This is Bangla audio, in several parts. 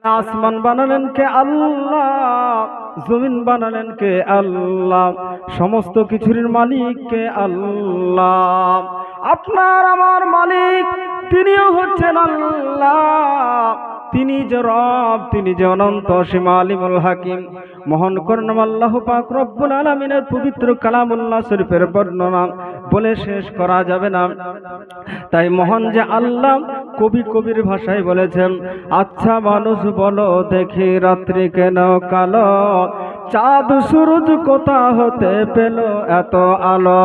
আসমান বানালেন কে? আল্লাহ। জমিন বানালেন কে? আল্লাহ। সমস্ত কিছুর মালিক কে? আল্লাহ। আপনার আমার মালিক তিনিও হচ্ছেন আল্লাহ। তিনি যে রব, তিনি যে অনন্ত অসীম আলিমুল হাকিম। মহান করুণাম আল্লাহ পাক রব্বুল আলামিনের পবিত্র কালামুল্লাহ শরীফের বর্ণনা বলে শেষ করা যাবে না। তাই মহান যে আল্লাহ কবির ভাষায় বলেছেন, আচ্ছা মানুষ বলো দেখি রাত্রি কেন কালো, চাঁদ সূরজ কোথা হতে পেল এত আলো।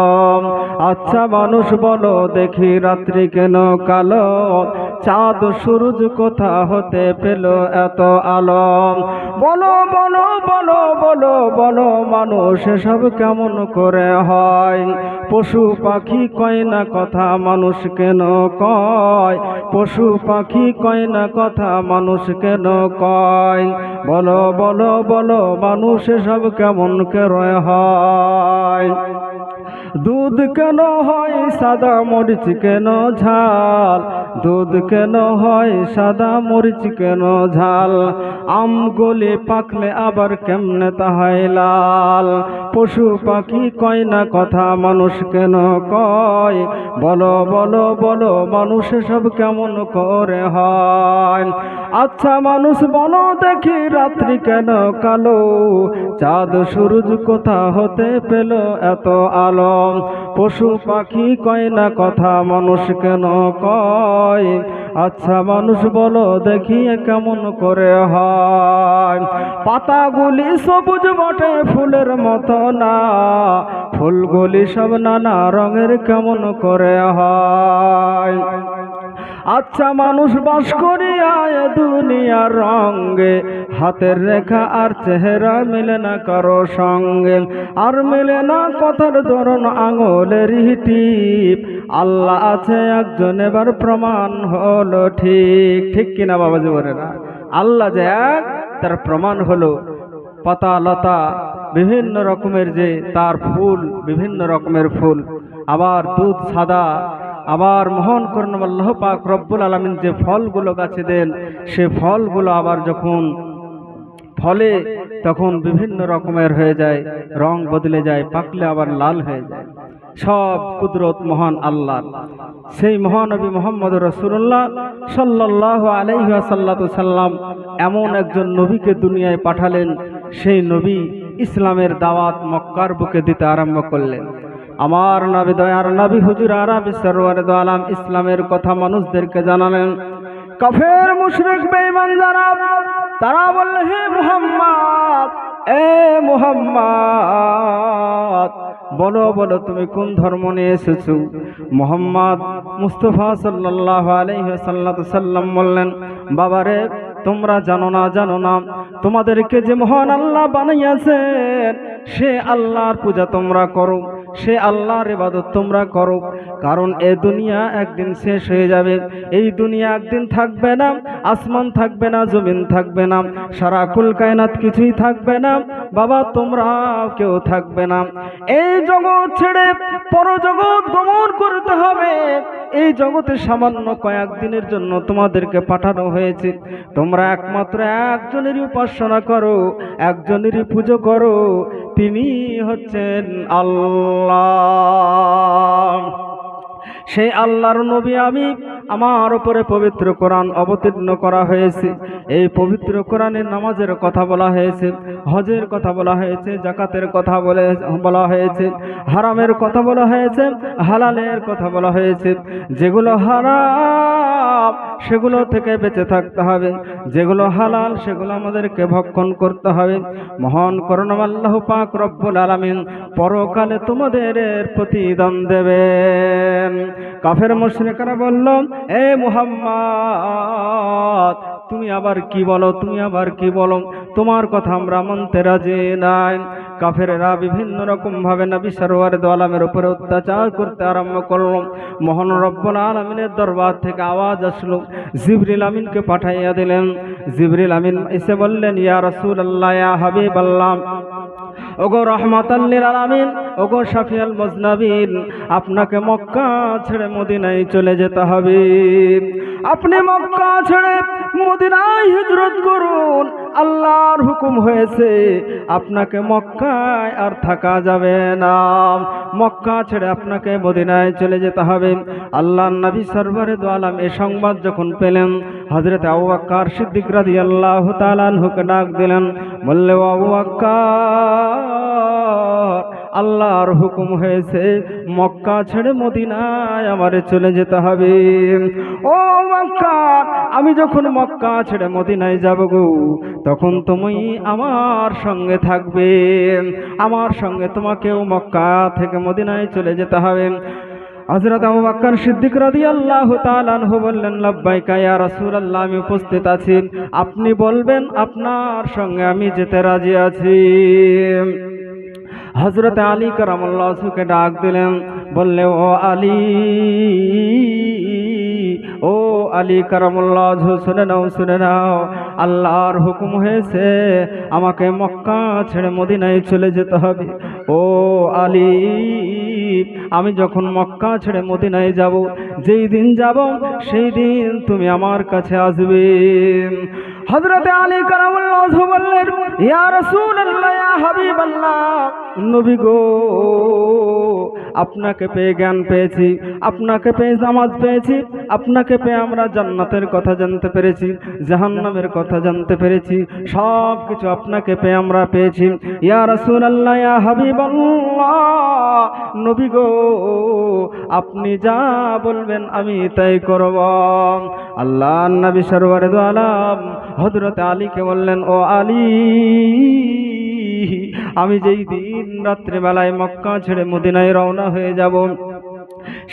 আচ্ছা মানুষ বলো দেখি রাত্রি কেন কালো, চাঁদ সূরজ কোথা হতে পেল এত আলো। বলো বলো বলো বলো বলো মানুষ সব কেমন করে হয়। পশু পাখি কয় না কথা মানুষ কেন কয়। পশু পাখি কয় না কথা মানুষ কেন কয়। বলো বলো বলো মানুষ সব কেমন করে হয়। দুধ কেন হয় সাদা, মরিচ কেন ঝাল। দুধ কেন হয় সাদা, মরিচ কেন ঝাল। আম গলে পাকলে আবার কেমনে তা হয় লাল। পশু পাখি কয় না কথা মানুষ কেন কয়। বলো বলো বলো মানুষ সব কেমন করে হয়। আচ্ছা মানুষ বলো দেখি রাত্রি কেন কালো, চাঁদ সূরজ কোথা হতে পেল এত আলো। পশু পাখি কয় না কথা মানুষ কেন কয়। আচ্ছা মানুষ বলো দেখি কেমন করে হয়। পাতাগুলি সবুজ বটে ফুলের মতো না, ফুলগুলি সব নানা রঙের কেমন করে হয়। আচ্ছা মানুষ বাস করিয়া দুনিয়ার রঙে, হাতের রেখা আর চেহারা মিলে না কারো সঙ্গে। আর মিলে না কথার ধরন আঙুলের টিপ। আল্লাহ আছে একজন এবার প্রমাণ হলো ঠিক। ঠিক কিনা বাবাজি বলেরা? আল্লাহ যে এক তার প্রমাণ হলো। পাতা লতা বিভিন্ন রকমের যে তার ফুল, বিভিন্ন রকমের ফুল, আবার দুধ সাদা, আবার মহান করুণাম আল্লাহ পাক রব্বুল আলামিন যে ফলগুলো গাছে দেন, সে ফলগুলো আবার যখন ফলে তখন বিভিন্ন রকমের হয়ে যায়, রং বদলে যায়, পাকলে আবার লাল হয়ে যায়। সব কুদরত মহান আল্লাহ। সেই মহানবী মুহাম্মদ রাসূলুল্লাহ সাল্লাল্লাহু আলাইহি ওয়াসাল্লাম এমন একজন নবীকে দুনিয়ায় পাঠালেন। সেই নবী ইসলামের দাওয়াত মক্কার বুকে দিতে আরম্ভ করলেন। আমার নবী দয়ার নবী হুজুর আরবি সরওয়ার দো আলম ইসলামের কথা মানুষদেরকে জানালেন। কাফের মুশরিক বেঈমান যারা, তারা বলল, হে মুহাম্মদ, এ মুহাম্মদ, বলো বলো তুমি কোন ধর্ম নিয়ে এসেছো। মুহাম্মদ মুস্তাফা সাল্লাল্লাহু আলাইহি ওয়াসাল্লাম বললেন, বাবারে তোমরা জানো না তোমাদেরকে যে মহান আল্লাহ বানাইয়াছেন সে আল্লাহর পূজা তোমরা করো, সে আল্লাহর ইবাদত তোমরা করো। কারণ এই দুনিয়া একদিন শেষ হয়ে যাবে। এই দুনিয়া একদিন থাকবে না। আসমান থাকবে না, জমিন থাকবে না, সারা কুল কায়নাত কিছুই থাকবে না। বাবা তোমরাও কেউ থাকবে না। এই জগৎ ছেড়ে পরজগৎ গমন করতে হবে। এই জগতে সামান্য কয়েকদিনের জন্য তোমাদেরকে পাঠানো হয়েছে। তোমরা একমাত্র একজনেরই উপাসনা করো, একজনেরই পুজো করো, তিনি হচ্ছেন আল্লাহ। সেই আল্লাহর নবী আমি, আমার উপরে পবিত্র কোরআন অবতীর্ণ করা হয়েছে। এই পবিত্র কোরআনে নামাজের কথা বলা হয়েছে, হজের কথা বলা হয়েছে, যাকাতের কথা বলা হয়েছে, হারামের কথা বলা হয়েছে, হালালের কথা বলা হয়েছে। যেগুলো হারাম সেগুলো থেকে বেঁচে থাকতে হবে, যেগুলো হালাল সেগুলো আমাদেরকে ভক্ষণ করতে হবে। মহান করুণাম আল্লাহ পাক রব্বুল আলামিন পরকালে তোমাদের প্রতিদান দেবেন। কাফের মুশরিকরা বলল, এ মুহাম্মদ তুমি আবার কি বলো, তুমি আবার কি বলো, তোমার কথা আমরা মানতে রাজি নাই। কাফেররা বিভিন্ন রকম ভাবে নবী সরওয়ার দো আলমের উপরে অত্যাচার করতে আরম্ভ করল। মহান রব্বুল আলামিনের দরবার থেকে আওয়াজ আসলো, জিবরিল আমিনকে পাঠাইয়া দিলেন। জিবরিল আমিন এসে বললেন, ইয়া রাসূলুল্লাহ, ইয়া হাবিবাল্লাহ, ওগো রহমাতাল লিল আলামিন, ওগো শাফিয়াল মুজনাবিন, আপনাকে মক্কা ছেড়ে মদিনায় চলে যেতে হবে। আপনি মক্কা ছেড়ে মদিনায় হিজরত করুন, আল্লাহর হুকুম হয়েছে আপনাকে মক্কায় আর থাকা যাবে না। মক্কা ছেড়ে আপনাকে মদিনায় চলে যেতে হবে। আল্লাহর নবী সরওয়ারে দু আলম এই সংবাদ যখন পেলেন, হযরত আবু বকর সিদ্দিক রাদিয়াল্লাহু তাআলা আনহুকে ডাক দিলেন, বললে, ও আবু বকর, আল্লাহর হুকুম হয়েছে মক্কা ছেড়ে মদিনায় আমারে চলে যেতে হবে। ও মক্কা, আমি যখন মক্কা ছেড়ে মদিনায় যাব গো, তখন তুমি আমার সঙ্গে থাকবে, আমার সঙ্গে তোমাকেও মক্কা থেকে মদিনায় চলে যেতে হবে। হযরত আবু বকর সিদ্দিক রাদিয়াল্লাহু তাআলা আনহু বললেন, লাব্বাইকা ইয়া রাসূলুল্লাহ, আমি উপস্থিত আছি, আপনি বলবেন, আপনার সঙ্গে আমি যেতে রাজি আছি। হযরত আলী কারামাল্লাহু ওয়াজহুকে ডাক দিলেন, বললে, ও আলী, ও আলী কারামাল্লাহু ওয়াজহু, শুনে নাও, আল্লাহর হুকুম হয়েছে আমাকে মক্কা ছেড়ে মদিনায় চলে যেতে হবে। ও আলী, আমি যখন মক্কা ছেড়ে মদিনায় যাব, যেই দিন যাব সেই দিন তুমি আমার কাছে আসবে। হযরত আলী কারামাল্লাহু ওয়াজহু বললেন, ইয়া রাসূলুল্লাহ, ইয়া হাবিবাল্লাহ, নবী গো, আপনাকে পেয়ে জ্ঞান পেয়েছি, আপনাকে পেয়ে নামাজ পেয়েছি, আপনাকে পেয়ে আমরা জান্নাতের কথা জানতে পেরেছি, জাহান্নামের কথা জানতে পেরেছি, সব কিছু আপনাকে পেয়ে আমরা পেয়েছি। ইয়া রাসূলুল্লাহ, ইয়া হাবিবাল্লাহ, নবী গো, আপনি যা বলবেন আমি তাই করব। আল্লাহর নবী সরওয়ারে দু আলম হযরত আলীকে বললেন, ও আলী, আমি যেই দিন রাত্রিবেলায় মক্কা ছেড়ে মদিনায় রওনা হয়ে যাব,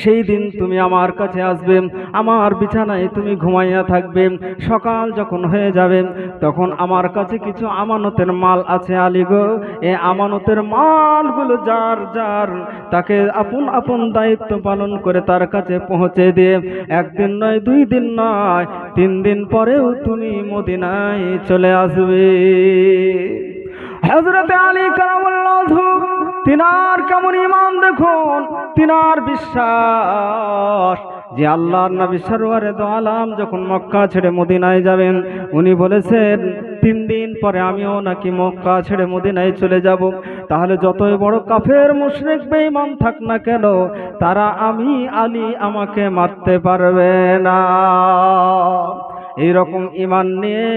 সেই দিন তুমি আমার কাছে আসবে, আমার বিছানায় তুমি ঘুমাইয়া থাকবে। সকাল যখন হয়ে যাবে, তখন আমার কাছে কিছু আমানতের মাল আছে আলী গো, এই আমানতের মালগুলো যার যার তাকে আপন আপন দায়িত্ব পালন করে তার কাছে পৌঁছে দিয়ে, একদিন নয়, 2 দিন নয়, 3 দিন পরেও তুমি মদিনায় চলে আসবে। হযরত আলী কারামাল্লাহু ওয়াজহু, তিনার কেমন ঈমান দেখুন, তিনার বিশ্বাস যে আল্লাহর নবী সরওয়ারে দু আলম যখন মক্কা ছেড়ে মদিনায় যাবেন, উনি বলেছেন 3 দিন পরে আমিও নাকি মক্কা ছেড়ে মদিনায় চলে যাব। তাহলে যতই বড় কাফের মুশরিক বেঈমান থাক না কেন, তারা আমি আলী আমাকে মারতে পারবে না। এইরকম ঈমান নিয়ে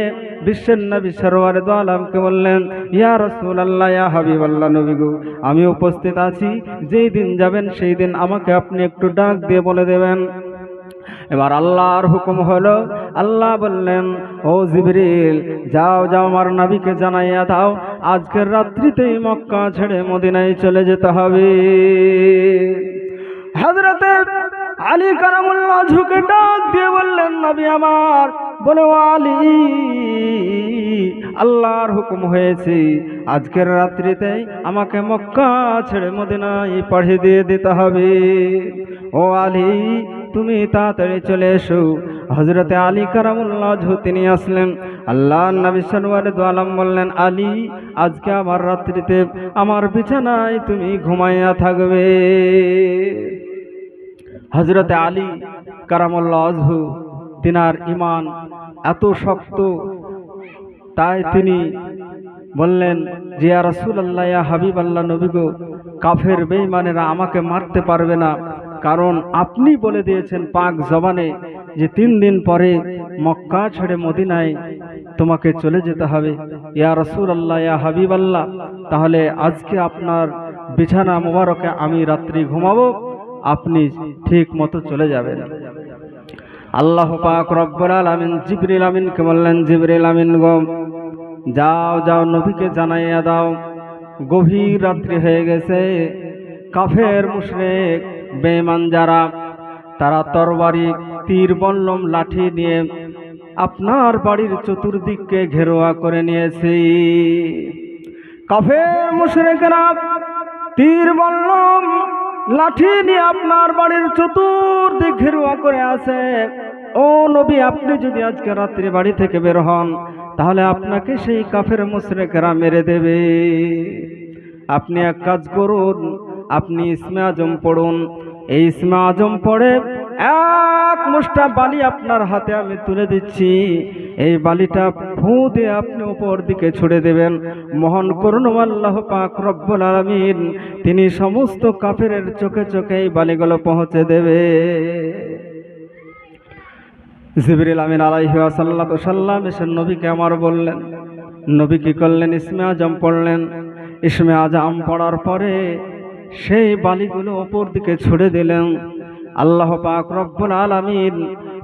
বিশ্বের নবী সরওয়ারে দু আলমকে বললেন, ইয়া রাসূলুল্লাহ, ইয়া হাবিবাল্লাহ, নবী গো, আমি উপস্থিত আছি, যেই দিন যাবেন সেই দিন আমাকে আপনি একটু ডাক দিয়ে বলে দেবেন। এবার আল্লাহর হুকুম হলো, আল্লাহ বললেন, ও জিবরিল, যাও যাও, আমার নবীকে জানাইয়া দাও আজকের রাত্রিতেই মক্কা ছেড়ে মদিনায় চলে যেতে হবে। হযরতে আলী কারামাল্লাহু ওয়াজহুকে ডাক দিয়ে বললেন, নবী আমার, বলে, ও আলী, আল্লাহর হুকুম হয়েছে আজকের রাত্রিতে আমাকে মক্কা ছেড়ে মদিনায় পাঠিয়ে দিয়ে দিতে হবে। ও আলী, তুমি তাড়াতাড়ি চলে এসো। হযরতে আলী কারামাল্লাহু ওয়াজহু তিনি আসলেন। আল্লাহর নবী সরওয়ারে দু আলম বললেন, আলী, আজকে আমার রাত্রিতে আমার বিছানায় তুমি ঘুমাইয়া থাকবে। হযরতে আলী কারামাল্লাহু ওয়াজহু, তিনার ঈমান এত শক্ত, তাই তিনি বললেন যে, ইয়া রাসূলুল্লাহ, ইয়া হাবিবাল্লাহ, নবী গো, কাফের বেঈমানেরা আমাকে মারতে পারবে না, কারণ আপনি বলে দিয়েছেন পাক জবানে যে 3 দিন পরে মক্কা ছেড়ে মদিনায় তোমাকে চলে যেতে হবে। ইয়া রাসূলুল্লাহ, ইয়া হাবিবাল্লাহ, তাহলে আজকে আপনার বিছানা মোবারকে আমি রাত্রি ঘুমাবো, আপনি ঠিক মতো চলে যাবেন। আল্লাহ পাক রব্বুল আলামিন জিবরিল আমিনকে বললেন, জিবরিল আমিন গো, যাও যাও, নবীকে জানাইয়া দাও গভীর রাত্রি হয়ে গেছে, কাফের মুশরিক বেঈমান যারা, তারা তরবারি, তীর, বল্লম, লাঠি নিয়ে আপনার বাড়ির চতুর্দিককে ঘেরোয়া করে নিয়েছে। কাফের মুশরিকরা তীর, বল্লম, লাঠি নিয়ে আপনার বাড়ির চতুর্দিক ঘেরোয়া করে আছে। ও নবী, আপনি যদি আজকে রাত্রি বাড়ি থেকে বের হন, তাহলে আপনাকে সেই কাফের মুশরিকরা মেরে দেবে। আপনি এক কাজ করুন, আপনি ইসমে আজম পড়ুন। এই ইসমে আজম পড়ে এক মুষ্টা বালি আপনার হাতে আমি তুলে দিচ্ছি, এই বালিটা ফু দিয়ে আপনি উপর দিকে ছুড়ে দেবেন। মহান করুণাময় আল্লাহ পাক রব্বুল আলামিন তিনি সমস্ত কাফেরের চোখে চোখে এই বালিগুলো পৌঁছে দেবে। জিবরিল আমিন আলাইহি ওয়াসাল্লাম এসে নবীকে আমার বললেন। নবী কি করলেন? ইসমে আজম পড়লেন। ইসমে আজম পড়ার পরে সেই বালিগুলো ওপর দিকে ছুড়ে দিলেন। আল্লাহ পাক রব্বুল আলামিন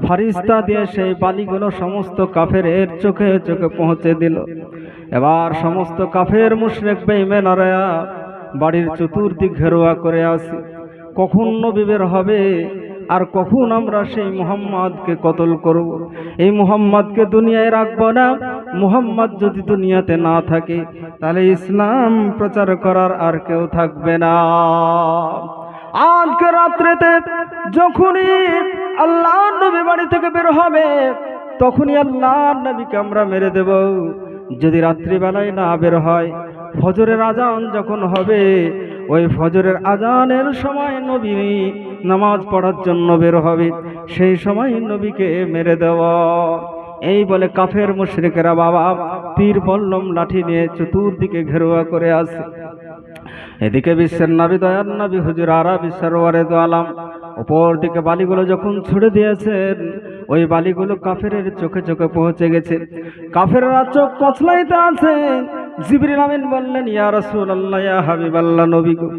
ফেরেশতা দিয়ে সেই বালিগুলো সমস্ত কাফেরের চোখে চোখে পৌঁছে দিল। এবার সমস্ত কাফের মুশরিক বেঈমানরা বাড়ির চতুর্দিক ঘেরোয়া করে আছে, কখন নবী বের হবে আর কখন আমরা সেই মুহাম্মদকে কতল করব। এই মুহাম্মদকে দুনিয়ায় রাখবো না। মুহাম্মদ যদি দুনিয়াতে না থাকে তাহলে ইসলাম প্রচার করার আর কেউ থাকবে না। আজকে রাত্রেতে যখনই আল্লাহর নবী বাড়ি থেকে বের হবে তখনই আল্লাহর নবীকে আমরা মেরে দেব। যদি রাত্রিবেলায় না বের হয়, ফজরের আজান যখন হবে ওই ফজরের আজানের সময় নবী নামাজ পড়ার জন্য বের হবে, সেই সময় নবীকে মেরে দেওয়া। এই বলে কাফের মুশরিকেরা বাবা তীর বল্লম লাঠি নিয়ে চতুর্দিকে ঘেরোয়া করে আসে। এদিকে বিশ্বের নবী দয়ার নবী হুজুর আরবি সরওয়ারে দো আলম উপর দিকে বালিগুলো যখন ছুড়ে দিয়েছেন ওই বালিগুলো কাফেরের চোখে চোখে পৌঁছে গেছে। কাফেররা চোখ কচলাইতে আছে। জিবরিল আমিন বললেন, ইয়া রাসূলুল্লাহ, ইয়া হাবিবাল্লাহ, নবী গো,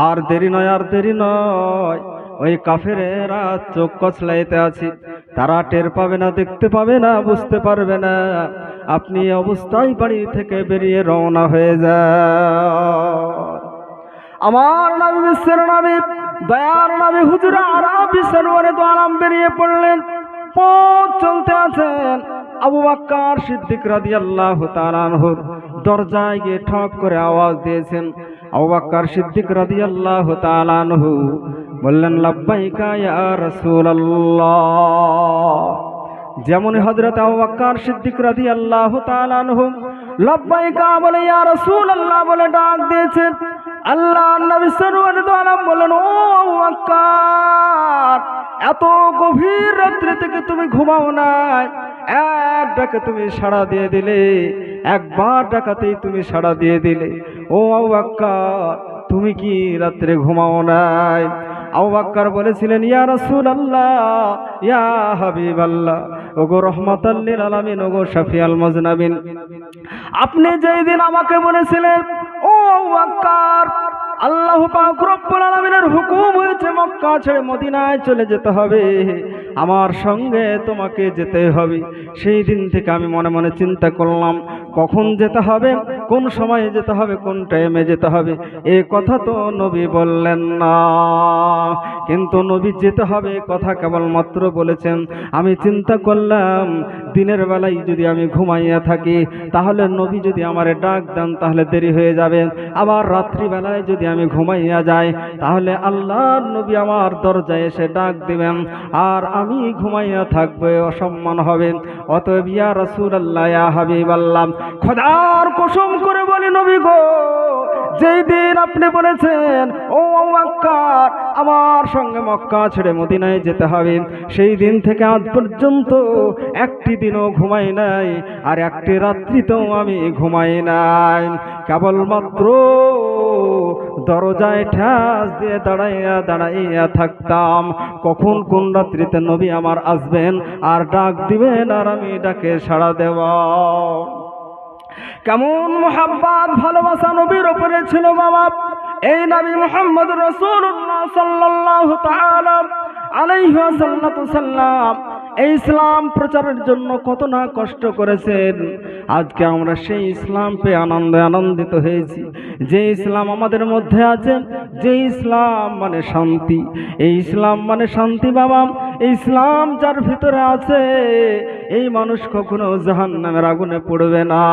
আর দেরি নয়, আর দেরি নয়। ওই কাফেরেরা চোখ কচলাইতে আছে, তারা টের পাবে না, দেখতে পাবে না, বুঝতে পারবে না। আপনি অবস্থায় বাড়ি থেকে বেরিয়ে রওনা হয়ে যান। আমার নবী বিশ্বের নবী দয়ার নবী হুজুর আরবি সরওয়ারে দো আলম বেরিয়ে পড়লেন। পথ চলতে আছেন। আবু বকর সিদ্দিক রাদিয়াল্লাহু তাআলা আনহুর দরজায় গিয়ে ঠক করে আওয়াজ দিয়েছেন। আবু বকর সিদ্দিক রাদিয়াল্লাহু তাআলা আনহু বললেন, লাব্বাইকা ইয়া রাসূলুল্লাহ। যেমন হযরত আবু বকর সিদ্দিক রাদিয়াল্লাহু তাআলা আনহু লাব্বাইকা বলে ইয়া রাসূলুল্লাহ বলে ডাক দিয়েছেন, আল্লাহর নবী সরওয়ারে দো আলম বলেন, ও আবু বকর, এত গভীর রাত্রি থেকে তুমি ঘুমাও নাই, এক ডাকে তুমি সাড়া দিয়ে দিলে, একবার ডাকাতেই তুমি সাড়া দিয়ে দিলে। ও আবু বকর, তুমি কি রাত্রে ঘুমাও নাই? আবু বকর বলেছিলেন, ইয়া রাসূলুল্লাহ, ইয়া হাবিবাল্লাহ, ওগো রহমাতাল লিল আলামিন, ওগো শাফিউল মুজনাবিন, আপনি যেই দিন আমাকে বলেছিলেন, ও আবু বকর, আল্লাহ পাক রব্বুল আলামিনের হুকুম হয়েছে মক্কা ছেড়ে মদিনায় চলে যেতে হবে, আমার সঙ্গে তোমাকে যেতে হবে, সেই দিন থেকে আমি মনে মনে চিন্তা করলাম কখন যেতে হবে, কোন সময়ে যেতে হবে, কোন টাইমে যেতে হবে। এই কথা তো নবী বললেন না, কিন্তু নবী যেতে হবে কথা কেবলমাত্র বলেছেন। আমি চিন্তা করলাম দিনের বেলায় যদি আমি ঘুমাইয়া থাকি তাহলে নবী যদি আমারে ডাক দেন তাহলে দেরি হয়ে যাবে, আবার রাত্রিবেলায় যদি আমি ঘুমাইয়া যাই তাহলে আল্লাহর নবী আমার দরজায় এসে ডাক দিবেন আর আমি ঘুমাইয়া থাকবো, অসম্মান হবে। অতএব ইয়া রাসূলুল্লাহ, ইয়া হাবিবাল্লাহ, খোদার কসম করে বলি নবী গো, যেই দিন আপনি বলেছেন ও আবু বকর আমার সঙ্গে মক্কা ছেড়ে মদিনায় যেতে হবে, সেই দিন থেকে আজ পর্যন্ত একটি দিনও ঘুমাই নাই, আর একটি রাত্রিতেও আমি ঘুমাই নাই। কেবলমাত্র দরজায় ঠাস দিয়ে দাঁড়াইয়া দাঁড়াইয়া থাকতাম কখন কোন রাত্রিতে নবী আমার আসবেন আর ডাক দিবেন আর আমি ডাকে সাড়া দেওয়া। কেমন মুহাব্বত ভালোবাসা নবীর উপরে ছিল বাবা। এই নবী মুহাম্মদ রাসূলুল্লাহ সাল্লাল্লাহু তাআলা আলাইহি ওয়াসাল্লাম এই ইসলাম প্রচারের জন্য কত না কষ্ট করেছেন। আজকে আমরা সেই ইসলাম পেয়ে আনন্দিত হয়েছি। যে ইসলাম আমাদের মধ্যে আছে, যে ইসলাম মানে শান্তি, এই ইসলাম মানে শান্তি বাবা। এই ইসলাম যার ভিতরে আছে এই মানুষ কখনো জাহান্নামের আগুনে পড়বে না।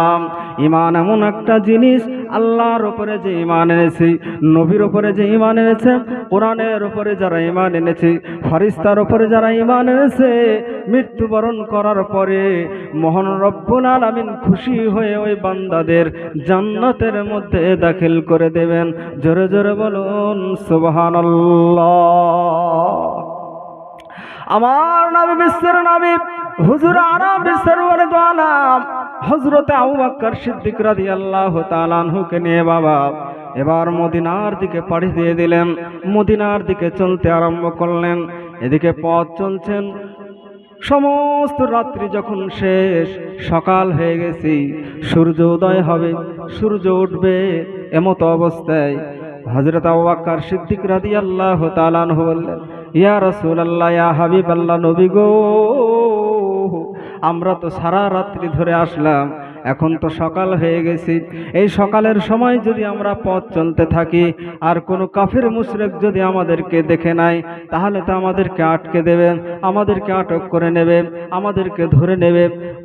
ঈমান এমন একটা জিনিস, আল্লাহর উপরে যে ঈমান এনেছে, নবীর উপরে যে ঈমান এনেছে, কোরআনের উপরে যারা ঈমান এনেছে, ফেরেশতার উপরে যারা ঈমান এনেছে, মৃত্যুবরণ করার পরে মহান রব্বুল আলামিন খুশি হয়ে ওই বান্দাদের জান্নাতের মধ্যে দাখিল করে দেবেন। জোরে জোরে বলুন সুবহানাল্লাহ। আমার নবী, বিশ্বের নবী, হুজুর আরব সরওয়ারে দু আলম হযরত আবু বকর সিদ্দিক রাদিয়াল্লাহু তাআলা আনহুকে নিয়ে বাবা এবার মদিনার দিকে পাড়ি দিয়ে দিলেন। মদিনার দিকে চলতে আরম্ভ করলেন। এদিকে পথ চলছেন, সমস্ত রাত্রি যখন শেষ, সকাল হয়ে গেছে, সূর্য উদয় হবে, সূর্য উঠবে, এমতো অবস্থায় হযরত আবু বকর সিদ্দিক রাদিয়াল্লাহু তাআলা আনহু বললেন, ইয়া রাসূলুল্লাহ, ইয়া হাবিবাল্লাহ, নবী গো, আমরা তো সারা রাত্রি ধরে আসলাম, এখন তো সকাল হয়ে গেছে। এই সকালের সময় যদি আমরা পথ চলতে থাকি আর কোনো কাফির মুশরিক যদি আমাদেরকে দেখে নেয়, তাহলে তো আমাদেরকে আটকে দেবে, আমাদেরকে আটক করে নেবে, আমাদেরকে ধরে নেবে।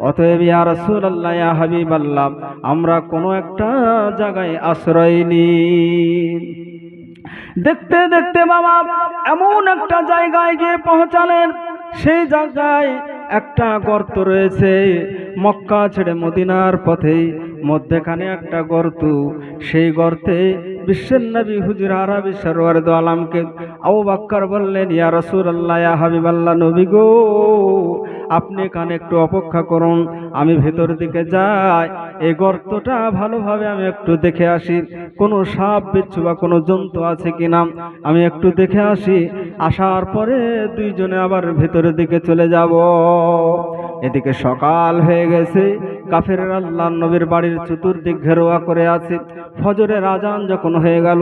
অতএব ইয়া রাসূলুল্লাহ, ইয়া হাবিবাল্লাহ, আমরা কোনো একটা জায়গায় আশ্রয় নিই। দেখতে দেখতে বাবা এমন একটা জায়গায় গিয়ে পৌঁছালেন। সেই জায়গায় একটা গর্ত রয়েছে। মক্কা ছেড়ে মদিনার পথে মধ্যখানে একটা গর্ত। সেই গর্তে বিশ্বের নবী হুজুর আরবি সরওয়ারে দু আলমকে আবু বকর বললেন, ইয়া রাসূলুল্লাহ, ইয়া হাবিবাল্লাহ, নবী গো, আপনি এখানে একটু অপেক্ষা করুন, আমি ভেতর দিকে যাই, এই গর্তটা ভালোভাবে আমি একটু দেখে আসি, কোনো সাপ বিচ্ছু বা কোনো জন্তু আছে কিনা আমি একটু দেখে আসি। আসার পরে দুইজনে আবার ভেতরের দিকে চলে যাব। এদিকে সকাল হয়ে গেছে, কাফেররা আল্লাহর নবীর বাড়ির চতুর্দিক ঘেরোয়া করে আছে। ফজরের আজান যখন হয়ে গেল,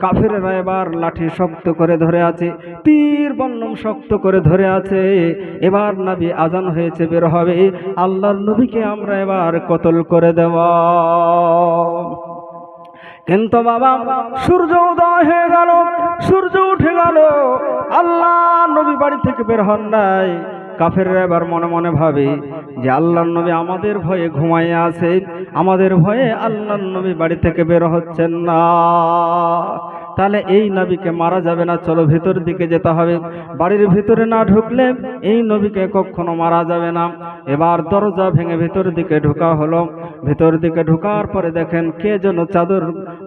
কাফেররা এবার লাঠি শক্ত করে ধরে আছে, তীর বল্লম শক্ত করে ধরে আছে। এবার নবী আজান হয়েছে, বের হবে, আল্লাহর নবীকে আমরা এবার কতল করে দেব। কিন্তু বাবা সূর্য উদয় হয়ে গেল, সূর্য উঠে গেল, আল্লাহ নবী বাড়ি থেকে বের হন নাই। কাফেররা এবার মনে মনে ভাবে যে আল্লাহর নবী আমাদের ভয়ে ঘুমাইয়া আছে, আমাদের ভয়ে আল্লাহর নবী বাড়ি থেকে বের হচ্ছেন না, তাহলে এই নবীকে মারা যাবে না, চলো ভেতর দিকে যেতে হবে, বাড়ির ভিতরে না ঢুকলে এই নবীকে কখনো মারা যাবে না। এবার দরজা ভেঙে ভেতর দিকে ঢোকা হলো। ভেতর দিকে ঢোকার পরে দেখেন কে যেন চাদর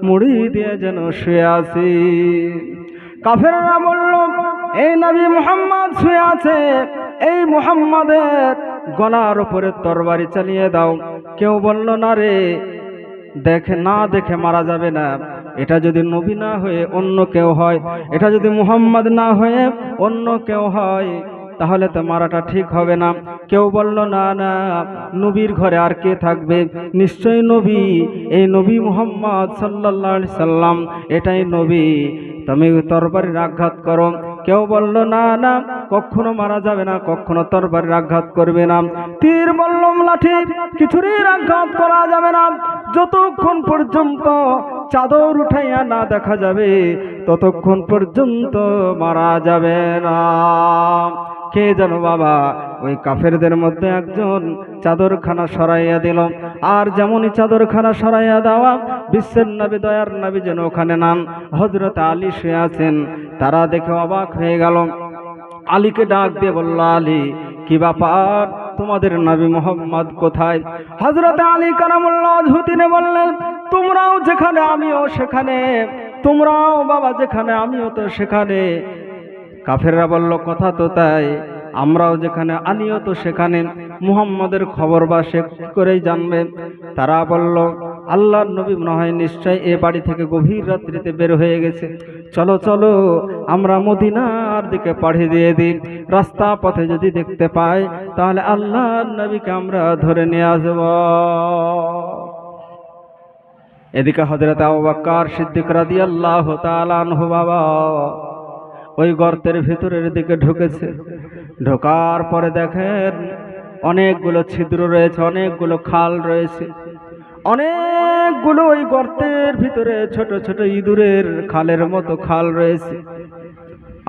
মুড়ি দিয়ে যেন শুয়ে আছে। কাফেররা বলল, এই নবী মুহাম্মদ শুয়ে আছে, এই মুহাম্মাদের গলার উপরে তরবারি চালিয়ে দাও। কেউ বলল, না রে, দেখে না দেখে মারা যাবে না, এটা যদি নবী না হয়ে অন্য কেউ হয়, এটা যদি মুহাম্মদ না হয়ে অন্য কেউ হয়, তাহলে তো মারাটা ঠিক হবে না। কেউ বলল, না না, নবীর ঘরে আর কে থাকবে, নিশ্চয়ই নবী, এই নবী মুহাম্মদ সাল্লাল্লাহু আলাইহি সাল্লাম, এটাই নবী, তুমি তরবারির আঘাত করো। কেউ বলল, না না, কখনো মারা যাবে না, কখনো তরবারির আঘাত করবে না, তীর বল্লম লাঠি কিছুরই আঘাত করা যাবে না, যতক্ষণ পর্যন্ত চাদর উঠাইয়া না দেখা যাবে ততক্ষণ পর্যন্ত মারা যাবে না। কে জানো বাবা ওই কাফেরদের মধ্যে একজন চাদরখানা সরাইয়া দিল, আর যেমনই চাদরখানা সরাইয়া দেওয়া, বিশ্বের নবী, দয়ার নবী যেন ওখানে নাম হযরত আলী শুয়ে আছেন। তারা দেখে অবাক হয়ে গেল। আলীকে ডাক দিয়ে বলল, আলী, কি ব্যাপার, তোমাদের নবী মুহাম্মদ কোথায়? হযরত আলী কারামুল্লাহ ওয়াজহুদ্দিনে বললেন, তোমরাও যেখানে আমিও সেখানে, তোমরাও বাবা যেখানে আমিও তো সেখানে। কাফেররা বলল, কথা তো তাই, আমরাও যেখানে আলীও তো সেখানে, মুহাম্মদের খবর বা সে কি করেই জানবে? তারা বলল, আল্লাহর নবী মনে হয় নিশ্চয় এ বাড়ি থেকে গভীর রাত্রিতে বের হয়ে গেছে, চলো চলো আমরা মদিনার দিকে পাঠিয়ে দিয়ে দিই, রাস্তা পথে যদি দেখতে পাই তাহলে আল্লাহর নবীকে আমরা ধরে নিয়ে আসব। এদিকে হযরত আবু বকর সিদ্দিক রাদিয়াল্লাহু তাআলা আনহু বাবা ওই গর্তের ভিতরের দিকে ঢুকেছে। ঢোকার পরে দেখেন অনেকগুলো ছিদ্র রয়েছে, অনেকগুলো খাল রয়েছে, অনেকগুলো ওই গর্তের ভিতরে ছোট ছোট ইঁদুরের খালের মতো খাল রয়েছে।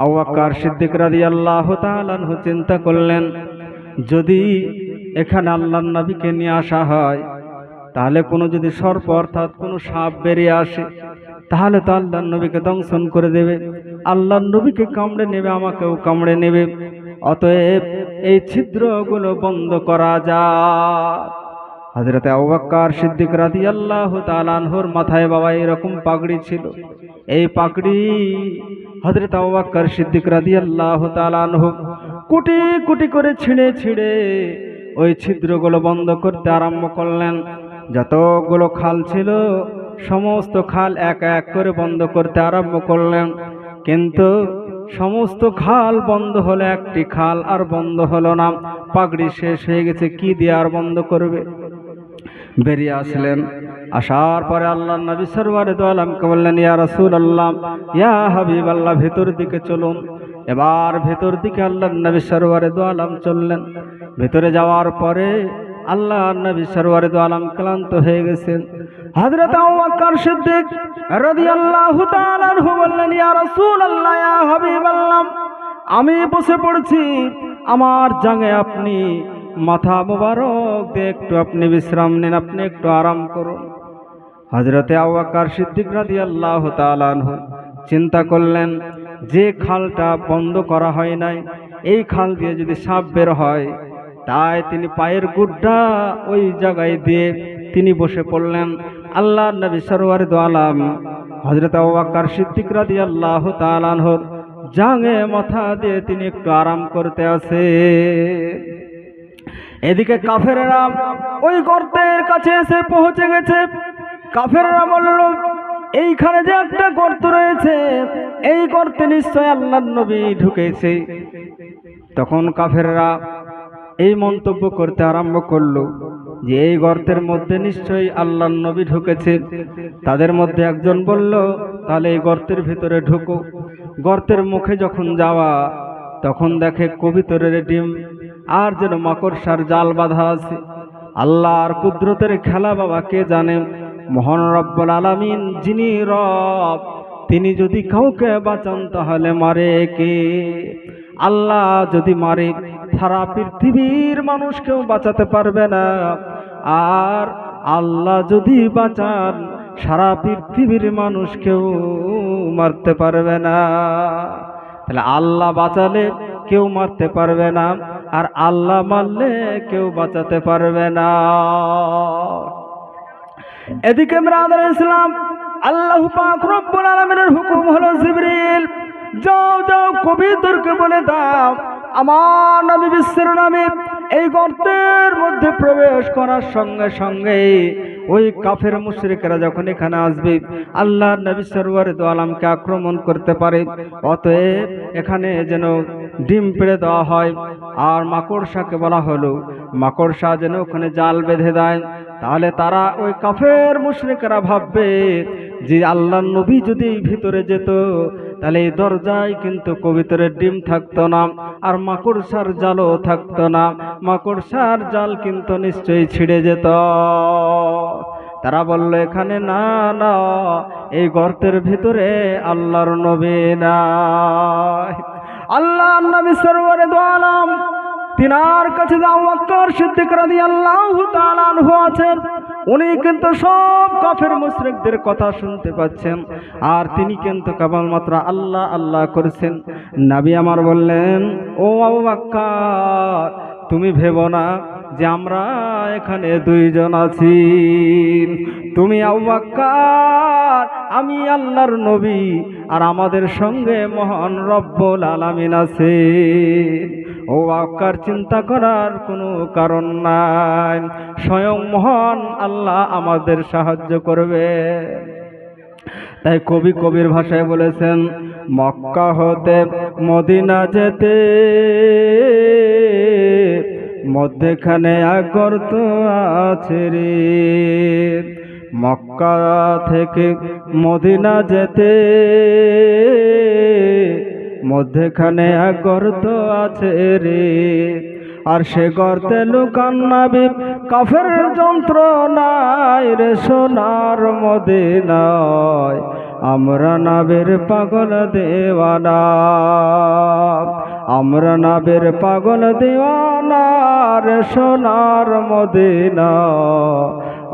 আবু বকর সিদ্দিক রাদিয়াল্লাহু তাআলা আনহু চিন্তা করলেন, যদি এখানে আল্লাহর নবীকে নিয়ে আসা হয়, তাহলে কোনো যদি সর্প অর্থাৎ কোনো সাপ বেরিয়ে আসে, তাহলে তো আল্লাহর নবীকে দংশন করে দেবে, আল্লাহর নবীকে কামড়ে নেবে, আমাকেও কামড়ে নেবে। অতএব এই ছিদ্রগুলো বন্ধ করা যায়। হযরতে আবু বকর সিদ্দিক রাদিয়াল্লাহু তাআলা আনহুর মাথায় বাবা এরকম পাগড়ি ছিল। এই পাগড়ি হযরতে আবু বকর সিদ্দিক রাদিয়াল্লাহু তাআলা আনহু কোটি কোটি করে ছিঁড়ে ছিঁড়ে ওই ছিদ্রগুলো বন্ধ করতে আরম্ভ করলেন। যতগুলো খাল ছিল সমস্ত খাল এক এক করে বন্ধ করতে আরম্ভ করলেন, কিন্তু সমস্ত খাল বন্ধ হলো, একটি খাল আর বন্ধ হলো না। পাগড়ি শেষ হয়ে গেছে, কি দিয়ে আর বন্ধ করবে? বেরিয়ে আসলেন। আসার পরে আল্লাহর নবী সরওয়ারে দু আলমকে বললেন, ইয়া রাসূলুল্লাহ, ইয়া হাবিবাল্লাহ, ভেতর দিকে চলুন। এবার ভেতর দিকে আল্লাহর নবী সরওয়ারে দু আলম চললেন। ভেতরে যাওয়ার পরে আল্লাহর নবী সরওয়ারে দু আলম ক্লান্ত হয়ে গেছেন। হযরত আবু বকর সিদ্দিক রাদিয়াল্লাহু তাআলা আনহু বললেন, ইয়া রাসূলুল্লাহ, ইয়া হাবিবাল্লাহ, আমি বসে পড়ছি, আমার জাঙ্গে আপনি মাথা মোবারক দিয়ে একটু আপনি বিশ্রাম নিন, আপনি একটু আরাম করুন। হযরতে আবু বকর সিদ্দিক রাদিয়াল্লাহু তাআলা আনহু চিন্তা করলেন, যে খালটা বন্ধ করা হয় নাই, এই খাল দিয়ে যদি সাপ বের হয়, তাই তিনি পায়ের গুড্ডা ওই জায়গায় দিয়ে তিনি বসে পড়লেন। আল্লাহর নবী সরওয়ারে দু আলম হযরত আবু বকর সিদ্দিক রাদিয়াল্লাহু তাআলা আনহুর জাঙ্গে মাথা দিয়ে তিনি একটু আরাম করতে আসে। এদিকে কাফেররা ওই গর্তের কাছে এসে পৌঁছে গেছে। কাফেররা বলল, এইখানে যে একটা গর্ত রয়েছে, এই গর্তে নিশ্চয় আল্লাহর নবী ঢুকেছে। তখন কাফেররা এই মন্তব্য করতে আরম্ভ করলো যে এই গর্তের মধ্যে নিশ্চয়ই আল্লাহর নবী ঢুকেছে। তাদের মধ্যে একজন বলল, তাহলে এই গর্তের ভিতরে ঢুকো। গর্তের মুখে যখন যাওয়া, তখন দেখে কবুতরের ডিম আর যেন মাকড়সার জাল বাঁধা আছে। আল্লাহর কুদরতের খেলা বাবা কে জানে। মহান রব্বুল আলামিন যিনি রব, তিনি যদি কাউকে বাঁচান তাহলে মারে কে? আল্লাহ যদি মারে, সারা পৃথিবীর মানুষ কেউ বাঁচাতে পারবে না। আর আল্লাহ যদি বাঁচান, সারা পৃথিবীর মানুষ কেউ মারতে পারবে না। তাহলে আল্লাহ বাঁচালে কেউ মারতে পারবে না, আর আল্লাহ মারলে কেউ বাঁচাতে পারবে না। এদিকে ব্রাদার ইসলাম, আল্লাহ পাক রব্বুল আলামিনের হুকুম হলো, জিবরিল যাও যাও কবুতরকে বলে দাও আমার নবী বিশ্বের নবী এই গর্তের মধ্যে প্রবেশ করার সঙ্গে সঙ্গে ওই কাফের মুশরিকরা যখন এখানে আসবে, আল্লাহর নবী সরওয়ারে দু আলমকে আক্রমণ করতে পারে। অতএব এখানে যেন ডিম পেড়ে দেওয়া হয়। আর মাকড়সাকে বলা হলো, মাকড়সা যেন ওখানে জাল বেঁধে দেয়। তাহলে তারা ওই কাফের মুশরিকরা ভাববে যে আল্লাহর নবী যদি ভিতরে যেত, তাহলে এই দরজায় কিন্তু কবুতরের ডিম থাকতো না, আর মাকড়সার জালও থাকতো না। মাকড়সার জাল কিন্তু নিশ্চয়ই ছিঁড়ে যেত। তারা বলল, এখানে না না, এই গর্তের ভিতরে আল্লাহর নবী নাই। আল্লাহর নবী সরওয়ারে দু আলম তিনার কাছে আবু বকর সিদ্দিক রাদিয়াল্লাহু তাআলা আনহু আছেন। উনি কিন্তু সব কাফের মুশরিকদের কথা শুনতে পাচ্ছেন, আর তিনি কিন্তু কেবলমাত্র আল্লাহ আল্লাহ করছেন। নবী আমার বললেন, ও আবু বকর, তুমি ভেবো না যে আমরা এখানে দুইজন আছি। তুমি আবু বকর, আমি আল্লাহর নবী, আর আমাদের সঙ্গে মহান রব্বুল আলামিন আছে। ও বকর, চিন্তা করার কোনো কারণ নাই, স্বয়ং মহান আল্লাহ আমাদের সাহায্য করবে। তাই কবি কবির ভাষায় বলেছেন, মক্কা হতে মদিনা যেতে মধ্যখানে এক গর্ত আছে রে। মক্কা থেকে মদিনা যেতে মধ্যখানে এক গর্ত আছে রে। আর সে গর্তে লুকান নবী কাফের যন্ত্রণায় রে। সোনার মদিনায় আমরা নবীর পাগল দেওয়ানা, আমরা নবীর পাগল দেওয়ানা রে। সোনার মদিনা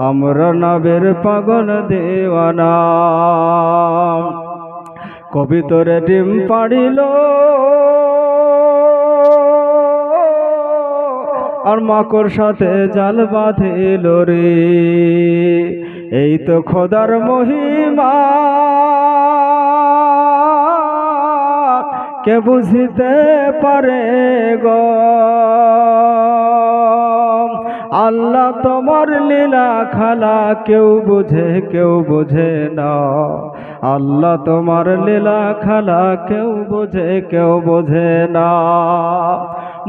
আমরা নবীর পাগল দেওয়ানা। কবুতরে ডিম পাড়িল, আর মাকড় সাথে জাল বাঁধিল রে। এই তো খোদার মহিমা কে বুঝিতে পারে গো। আল্লাহ তোমার লীলা খেলা কেউ বোঝে না। আল্লাহ তোমার লীলা খেলা কেউ বোঝে না।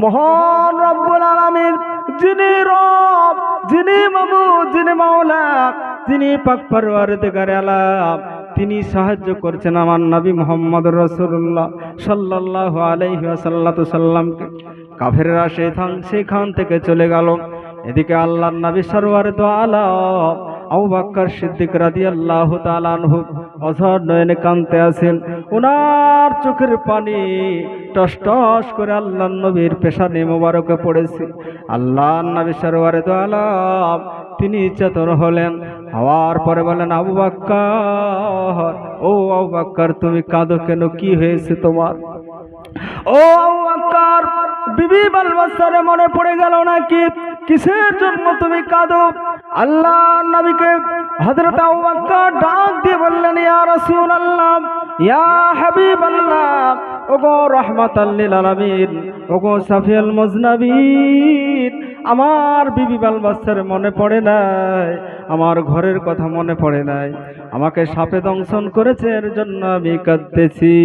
মহান রব্বুল আলামিন যিনি রব, যিনি মাবুদ, যিনি মাওলা, যিনি পাক পরওয়ারদিগারে আলাম, তিনি সাহায্য করছেন আমার নবী মুহাম্মদ রাসূলুল্লাহ সাল্লাল্লাহু আলাইহি ওয়াসাল্লামকে। কাফেররা সেখান থেকে চলে গেল। এদিকে আল্লাহর নবী সরওয়ার দো আলম আবু বকর সিদ্দিক রাদিয়াল্লাহু তাআলা আনহু অঝর নয়নে কাঁদতে আছেন। ওনার চোখের পানি টস টস করে আল্লাহর নবীর পেশানি মোবারকে পড়েছে। আল্লাহর নবী সরওয়ার দো আলম তিনি চেতন হলেন। হওয়ার পরে বলেন, আবু বকর, ও আবু বকর, তুমি কাঁদো কেন? কি হয়েছে তোমার? ও আবু বকর, বিবি বাল বাচ্চারে মনে পড়ে গেল নাকি? কিসের জন্য তুমি কাঁদো? আল্লাহর নবীকে হযরত আবু বকর ডাক দিয়ে বললেন, ইয়া রাসূলুল্লাহ, ইয়া হাবিবাল্লাহ, ওগো রাহমাতাল লিল আলামিন, ওগো সাফিয়াল মুজনাবিন, আমার বিবি বাল বাচ্চার মনে পড়ে নাই, আমার ঘরের কথা মনে পড়ে নাই, আমাকে সাপে দংশন করেছে, এর জন্য আমি কাঁদতেছি।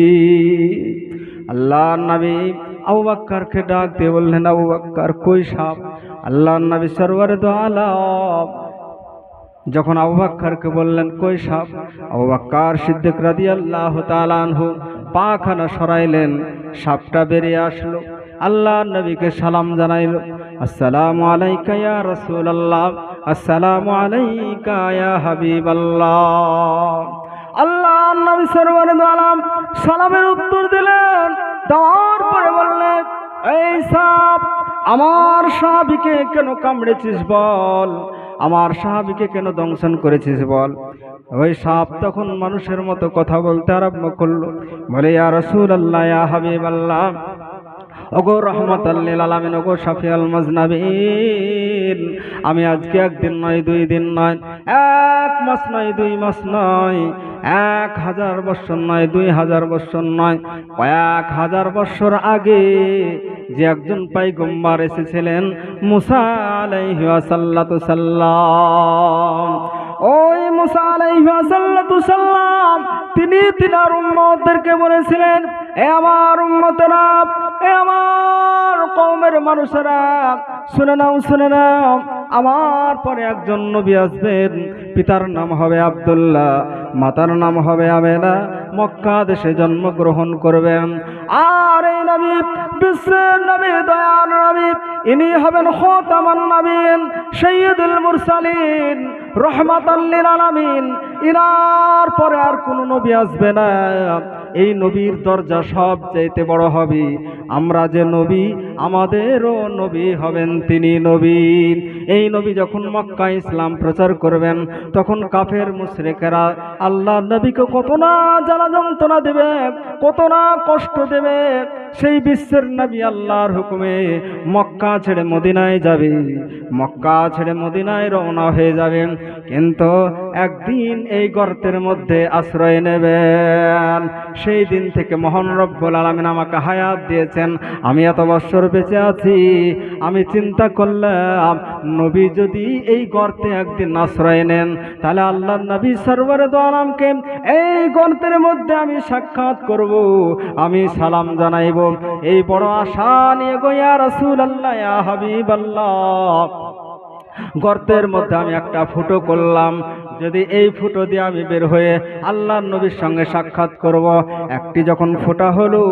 আল্লাহর নবী আবু বকরকে ডাক দিয়ে বললেন, আবু বকর, কই সাপ? আল্লাহর নবী সরওয়ার দো আলম যখন আবু বকরকে বললেন কই সাপ, আবু বকর সিদ্দিক রাদিয়াল্লাহু তাআলা আনহু পাখানা সরাইলেন, সাপটা বেরিয়ে আসলো। আল্লাহর নবীকে সালাম জানাইলো, আসসালামু আলাইকা ইয়া রাসূলুল্লাহ, আসসালামু আলাইকা ইয়া হাবিবাল্লাহ। আল্লাহর নবী সরওয়ার দো আলম সালামের উত্তর দিলেন, দেওয়ার পরে বললেন, এই সাপ, আমার সাহাবীকে কেন কামড়েছিস বল? আমার সাহাবীকে কেন দংশন করেছিস বল? ওই সাপ তখন মানুষের মতো কথা বলতে আরম্ভ করলো, বলে, ইয়া রাসূলুল্লাহ, ইয়া হাবিবাল্লাহ, ওগো রাহমাতাল লিল আলামিন, ওগো শাফিউল মুজনাবিন, আমি আজকে একদিন নয়, 2 দিন নয়, 1 মাস নয়, 2 মাস নয়, 1000 বছর নয়, 2000 বছর নয়, কয়েক হাজার বছর আগে যে একজন পয়গম্বর এসেছিলেন, মুসা আলাইহি সাল্লাম, ওই মুসা আলাইহি সাল্লাম, তিনি তিনার উম্মতদেরকে বলেছিলেন, এ আমার উম্মতেরা, এ আমার কওমের মানুষেরা, শুনে নাও, আমার পরে একজন নবী আসবেন, পিতার নাম হবে আব্দুল্লাহ, মাতার নাম হবে আমেনা, মক্কা দেশে জন্মগ্রহণ করবেন। আর এই নবী বিশ্বের নবী, দয়ার নবী, ইনি হবেন খাতামান নবীন, সাইয়্যিদুল মুরসালিন, রাহমাতাল লিল আলামিন। ইনার পরে আর কোনো নবী আসবে না। এই নবীর দরজা সবচাইতে বড় হবে। আমরা যে নবী, আমাদেরও নবী হবেন তিনি নবী। এই নবী যখন মক্কা ইসলাম প্রচার করবেন, তখন কাফের মুশরিকেরা আল্লাহর নবীকে কত না জ্বালা যন্ত্রণা দেবে, কত না কষ্ট দেবে। সেই বিশ্বের নবী আল্লাহর হুকুমে মক্কা ছেড়ে মদিনায় যাবে, মক্কা ছেড়ে মদিনায় রওনা হয়ে যাবেন। কিন্তু একদিন এই গর্তের মধ্যে আশ্রয় নেবেন। সেই দিন থেকে মহান রব্বুল আলামিন আমাকে হায়াত দিয়েছেন, আমি এত বছর বেঁচে আছি। আমি চিন্তা করলাম, নবী যদি এই গর্তে একদিন আশ্রয় নেন, তাহলে আল্লাহর নবী সরওয়ারে দো আলমকে এই গর্তের মধ্যে আমি সাক্ষাৎ করব, আমি সালাম জানাইব। এই বড় আশা নিয়ে গো ইয়া রাসূলুল্লাহ, ইয়া হাবিবাল্লাহ, গর্তের মধ্যে আমি একটা ফুটো করলাম। যদি এই ফুটো দিয়ে আমি বের হয়ে আল্লাহর নবীর সঙ্গে সাক্ষাৎ করব। একটি যখন ফোঁটা হলো,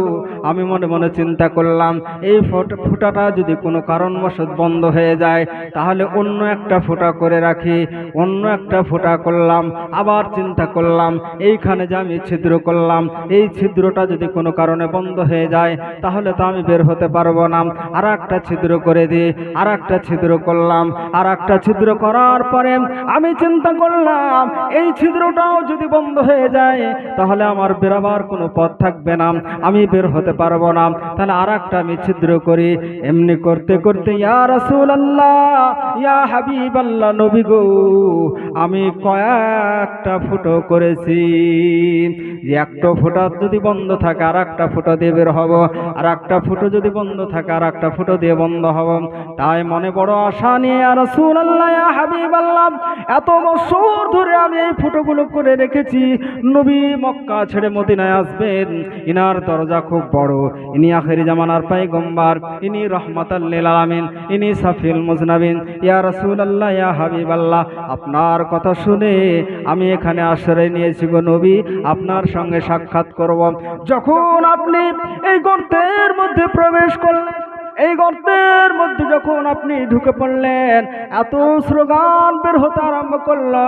আমি মনে মনে চিন্তা করলাম, এই ফোঁটাটা যদি কোনো কারণবশত বন্ধ হয়ে যায়, তাহলে অন্য একটা ফোঁটা করে রাখি। অন্য একটা ফোঁটা করলাম, আবার চিন্তা করলাম, এইখানে যে আমি ছিদ্র করলাম, এই ছিদ্রটা যদি কোনো কারণে বন্ধ হয়ে যায়, তাহলে তো আমি বের হতে পারবো না। আর একটা ছিদ্র করে দিই, আর একটা ছিদ্র করলাম, আর একটা ছিদ্র করার পরে আমি চিন্তা করলাম এই ছিদ্রটাও যদি বন্ধ হয়ে যায় তাহলে আমার বেরোবার কোনো পথ থাকবে না, আমি বের হতে পারবো না। তাহলে আর একটা আমি ছিদ্র করি। এমনি করতে করতে ইয়া রাসূলুল্লাহ, ইয়া হাবিবাল্লাহ, নবী গো, আমি কয়েকটা ফুটো করেছি। যে একটা ফুটা যদি বন্ধ থাকে আর একটা ফুটো দিয়ে বের হব, আর একটা ফুটো যদি বন্ধ থাকে আর একটা ফুটো দিয়ে বন্ধ হব। তাই মনে বড় আশা নিয়ে ইয়া রাসূলুল্লাহ, ইয়া হাবিবাল্লাহ, এত বছর ধরে আমি এই ফুটোগুলো করে রেখেছি। নবী মক্কা ছেড়ে মদিনায় আসবেন, ইনার দরজা খুব বড়, ইনি আখেরি জামানার পয়গম্বর, ইনি রহমাতাল লিল আলামিন, ইনি সাফিউল মুজনাবিন। ইয়া রাসূলুল্লাহ, ইয়া হাবিবাল্লাহ, আপনার কথা শুনে আমি এখানে আশ্রয় নিয়েছি গো নবী, আপনার সঙ্গে সাক্ষাৎ করব। যখন আপনি এই গর্তের মধ্যে প্রবেশ করলেন, এই গর্তের মধ্যে যখন আপনি ঢুকে পড়লেন, এত স্লোগান বের হতে আরম্ভ করলো,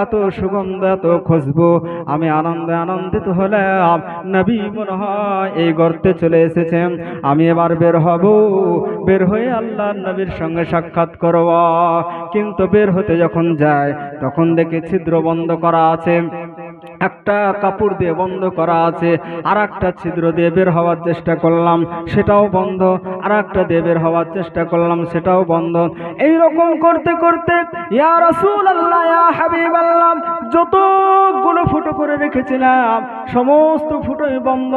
এত সুগন্ধ, এত খুশবু, আমি আনন্দে আনন্দিত হলাম। নবী মনে হয় এই গর্তে চলে এসেছেন। আমি এবার বের হব, বের হয়ে আল্লাহর নবীর সঙ্গে সাক্ষাৎ করব। কিন্তু বের হতে যখন যায় তখন দেখি ছিদ্র বন্ধ করা আছে, একটা কাপড় দিয়ে বন্ধ করা আছে। আর একটা ছিদ্র দিয়ে বের হওয়ার চেষ্টা করলাম, সেটাও বন্ধ। আর একটা দিয়ে বের হওয়ার চেষ্টা করলাম, সেটাও বন্ধ। এই রকম করতে করতে ইয়া রাসূলুল্লাহ, ইয়া হাবিবাল্লাহ, যতগুলো ফুটো করে রেখেছিলাম সমস্ত ফুটোই বন্ধ।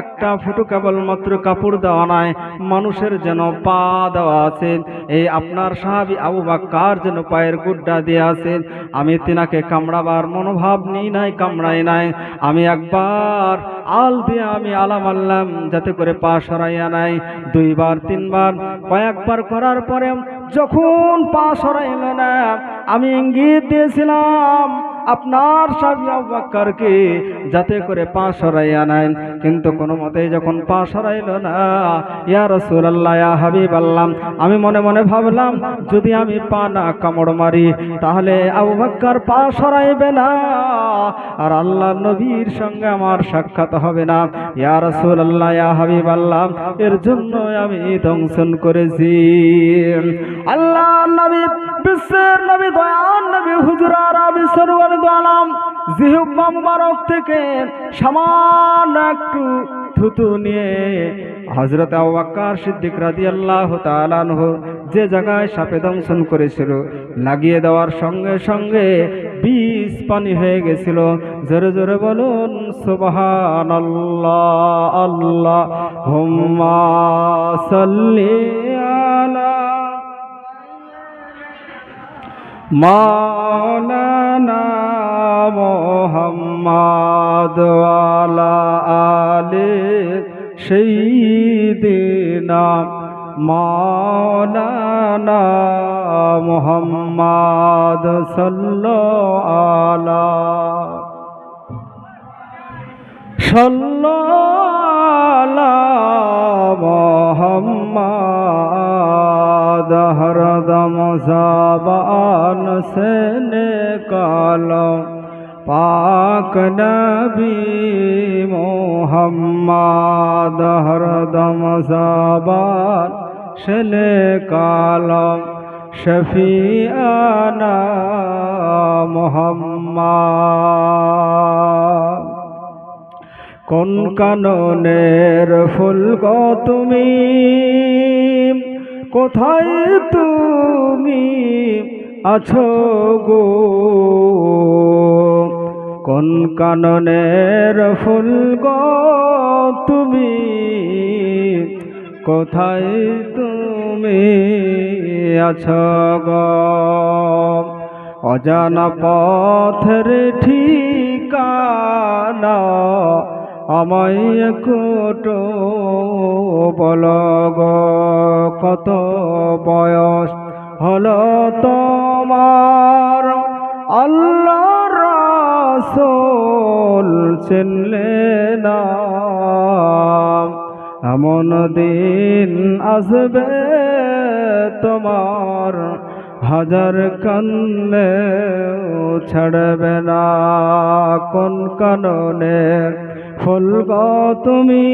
একটা ফুটো কেবলমাত্র কাপড় দেওয়া নাই, মানুষের যেন পা দেওয়া আছে। এই আপনার সাহাবী আবু বকর যেন পায়ের গুড্ডা দিয়ে আছে। আমি তিনাকে কামড়াবার মনোভাব নিই নাই, কামড়াই নাই। আমি একবার আল দিয়ে আমি আলাম আনলাম যাতে করে পা সরাইয়া নাই। দুইবার তিনবার কয়েকবার করার পরে যখন পা সরাইল না, আমি ইঙ্গিত দিয়েছিলাম আপনার সাহাবী আবু বকরকে যাতে করে পা সরাইয়া নেন, কিন্তু কোনো মতেই যখন পা সরাইল না, ইয়া রাসূলুল্লাহ, ইয়া হাবিবাল্লাহ, আমি মনে মনে ভাবলাম যদি আমি পা না কামড় মারি তাহলে আবু বকর পা সরাইবে না, আর আল্লাহর নবীর সঙ্গে আমার সাক্ষাৎ হবে না। ইয়া রাসূলুল্লাহ, ইয়া হাবিবাল্লাহ, এর জন্য আমি দংশন করেছি। আল্লাহর নবী, বিশ্বের নবী, দয়ার নবী হুজুর আরবি সরওয়ার আলম জিহ্বা মুবারক থেকে সামান্য একটু থুতু নিয়ে হযরত আবু বকর সিদ্দিক রাদিয়াল্লাহু তাআলা আনহু যে জায়গায় সাপে দংশন করেছিল লাগিয়ে দেওয়ার সঙ্গে সঙ্গে বিষ পানি হয়ে গেছিল। জোরে জোরে বলুন সুবহানাল্লাহ। আল্লাহুম্মা সাল্লি আলা মাওলানা মুহাম্মদ ওয়ালা আলি সাইয়্যিদিনা মাওলানা মুহাম্মদ সাল্লাল্লাহু মুহাম্মদ হরদম ज़बान से निकालो पाक नबी मुहम्मद हरदम ज़बान से निकालो शफीआना मुहम्मद। কোন কাননের ফুল গো তুমি, কোথায় তুমি আছো গো, কোন কাননের ফুল গো তুমি, কোথায় তুমি আছো গো, অজানা পথের ঠিকানা আমায় একটু বলো গো, কত বয়স হলো তোমার, আল্লাহর রাসূল চিনলে না, এমন দিন আসবে তোমার হাজার কান্দলে ছাড়বে না। কোন কাননের ফুল গো তুমি,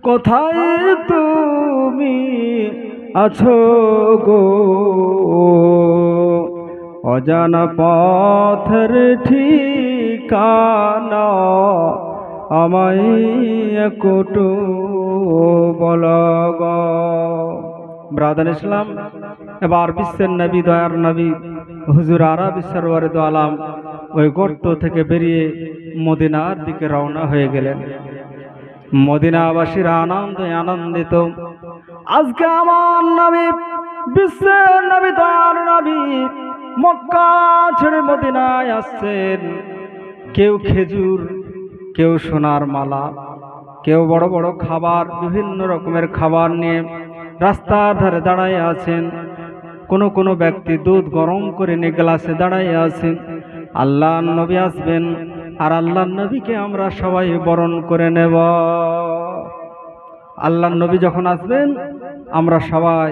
কোথায় তুমি আছো গো, অজানা পথের ঠিকানা আমায় একটু বলো গো। ব্রাদার ইসলাম, এবার বিশ্বের নবী, দয়ার নবী হুজুর আরবি সরওয়ারে দো আলাম ওই গর্ত থেকে বেরিয়ে মদিনার দিকে রওনা হয়ে গেলেন। মদিনাবাসীরা আনন্দে আনন্দিত। আজকে আমার নবী, বিশ্বের নবী, দয়ার নবী মক্কা ছেড়ে মদিনায় আসছেন। কেউ খেজুর, কেউ সোনার মালা, কেউ বড় বড় খাবার, বিভিন্ন রকমের খাবার নিয়ে রাস্তার ধারে দাঁড়ায় আছেন। কোনো কোনো ব্যক্তি দুধ গরম করে নিয়ে গ্লাসে দাঁড়ায় আছেন। আল্লাহর নবী আসবেন, আর আল্লাহর নবীকে আমরা সবাই বরণ করে নেব। আল্লাহর নবী যখন আসবেন, আমরা সবাই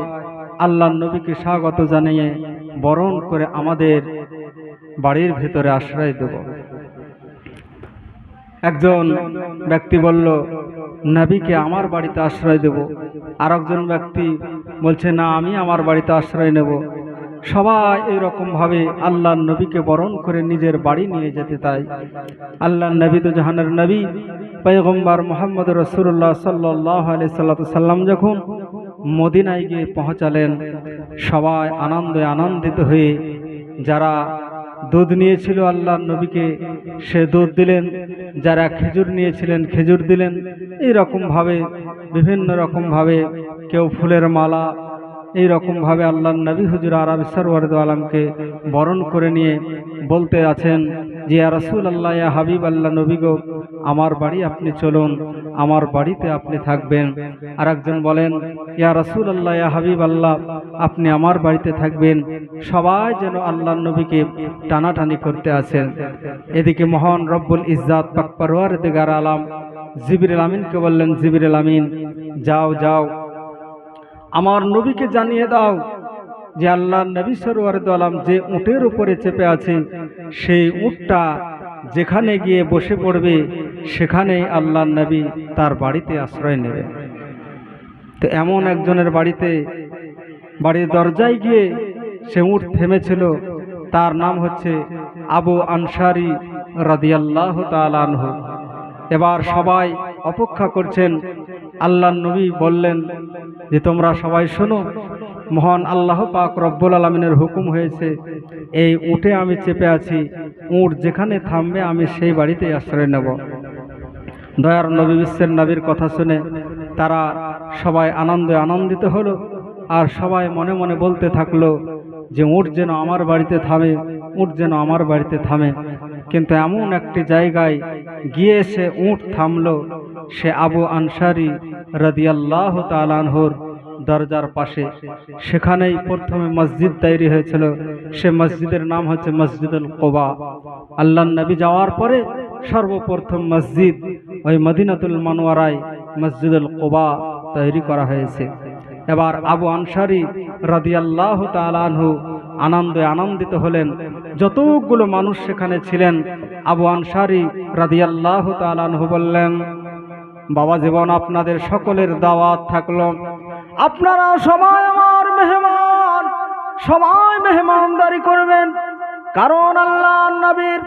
আল্লাহর নবীকে স্বাগত জানিয়ে বরণ করে আমাদের বাড়ির ভিতরে আশ্রয় দেব। একজন ব্যক্তি বলল, নবীকে আমার বাড়িতে আশ্রয় দেব। আর একজন ব্যক্তি বলছে, না, আমি আমার বাড়িতে আশ্রয় নেব। সবাই এইরকম ভাবে আল্লাহর নবীকে বরণ করে নিজের বাড়ি নিয়ে যেতে চায়। আল্লাহর নবী তো জাহানের নবী পয়গম্বর মুহাম্মদ রাসূলুল্লাহ সাল্লাল্লাহু আলাইহি সাল্লাম যখন মদিনায় গিয়ে পৌঁছালেন, সবাই আনন্দে আনন্দিত হয়ে যারা দুধ নিয়েছিল আল্লাহর নবীকে সে দুধ দিলেন, যারা খেজুর নিয়েছিলেন খেজুর দিলেন। এইরকম ভাবে বিভিন্ন রকম ভাবে কেউ ফুলের মালা, এইরকম ভাবে আল্লাহর নবী হুজুর আরবি সরওয়ারে দো আলমকে বরণ করে নিয়ে বলতে আছেন যে, ইয়া রাসূলুল্লাহ, ইয়া হাবিব আল্লাহ নবী গো, আমার বাড়ি আপনি চলুন, আমার বাড়িতে আপনি থাকবেন। আর একজন বলেন, ইয়া রাসূলুল্লাহ, ইয়া হাবিব আল্লাহ, আপনি আমার বাড়িতে থাকবেন। সবাই যেন আল্লাহর নবীকে টানাটানি করতে আছেন। এদিকে মহান রব্বুল ইজ্জাত পাক পরওয়ারদিগার আলাম জিবরিল আমিনকে বললেন, জিবরিল আমিন, যাও যাও, আমার নবীকে জানিয়ে দাও যে আল্লাহর নবী সরওয়ারে দো আলাম যে উটের উপরে চেপে আছে, সেই উটটা যেখানে গিয়ে বসে পড়বে সেখানেই আল্লাহর নবী তার বাড়িতে আশ্রয় নেবে। তো এমন একজনের বাড়ির দরজায় গিয়ে সে উট থেমেছিল। তার নাম হচ্ছে আবু আনসারী রাদিয়াল্লাহু তাআলা আনহু। এবার সবাই অপেক্ষা করছেন। আল্লাহর নবী বললেন যে, তোমরা সবাই শোনো, মহান আল্লাহ পাক রব্বুল আলামিনের হুকুম হয়েছে, এই উটে আমি চেপে আছি, উট যেখানে থামবে আমি সেই বাড়িতে আশ্রয় নেব। দয়ার নবী, বিশ্বের নবীর কথা শুনে তারা সবাই আনন্দে আনন্দিত হলো। আর সবাই মনে মনে বলতে থাকলো যে, উট যেন আমার বাড়িতে থামে, উট যেন আমার বাড়িতে থামে। কিন্তু এমন একটি জায়গায় গিয়ে সে উট থামলো, সে আবু আনসারী রাদিয়াল্লাহু তাআলা আনহুর দরজার পাশে। সেখানেই প্রথমে মসজিদ তৈরি হয়েছিল। সে মসজিদের নাম হচ্ছে মসজিদুল কুবা। আল্লাহর নবী যাওয়ার পরে সর্বপ্রথম মসজিদ ওই মদিনাতুল মুনাওয়ারায় মসজিদুল কুবা তৈরি করা হয়েছে। এবার আবু আনসারী রাদিয়াল্লাহু তাআলা আনহু আনন্দে আনন্দিত হলেন। যতগুলো মানুষ সেখানে ছিলেন, আবু আনসারী রাদিয়াল্লাহু তাআলা আনহু বললেন, বাবা জীবন, আপনাদের সকলের দাওয়াত থাকলো, আপনারা সবাই আমার মেহমান, সবাই মেহমানদারি করবেন। কারণ আল্লাহর নবীর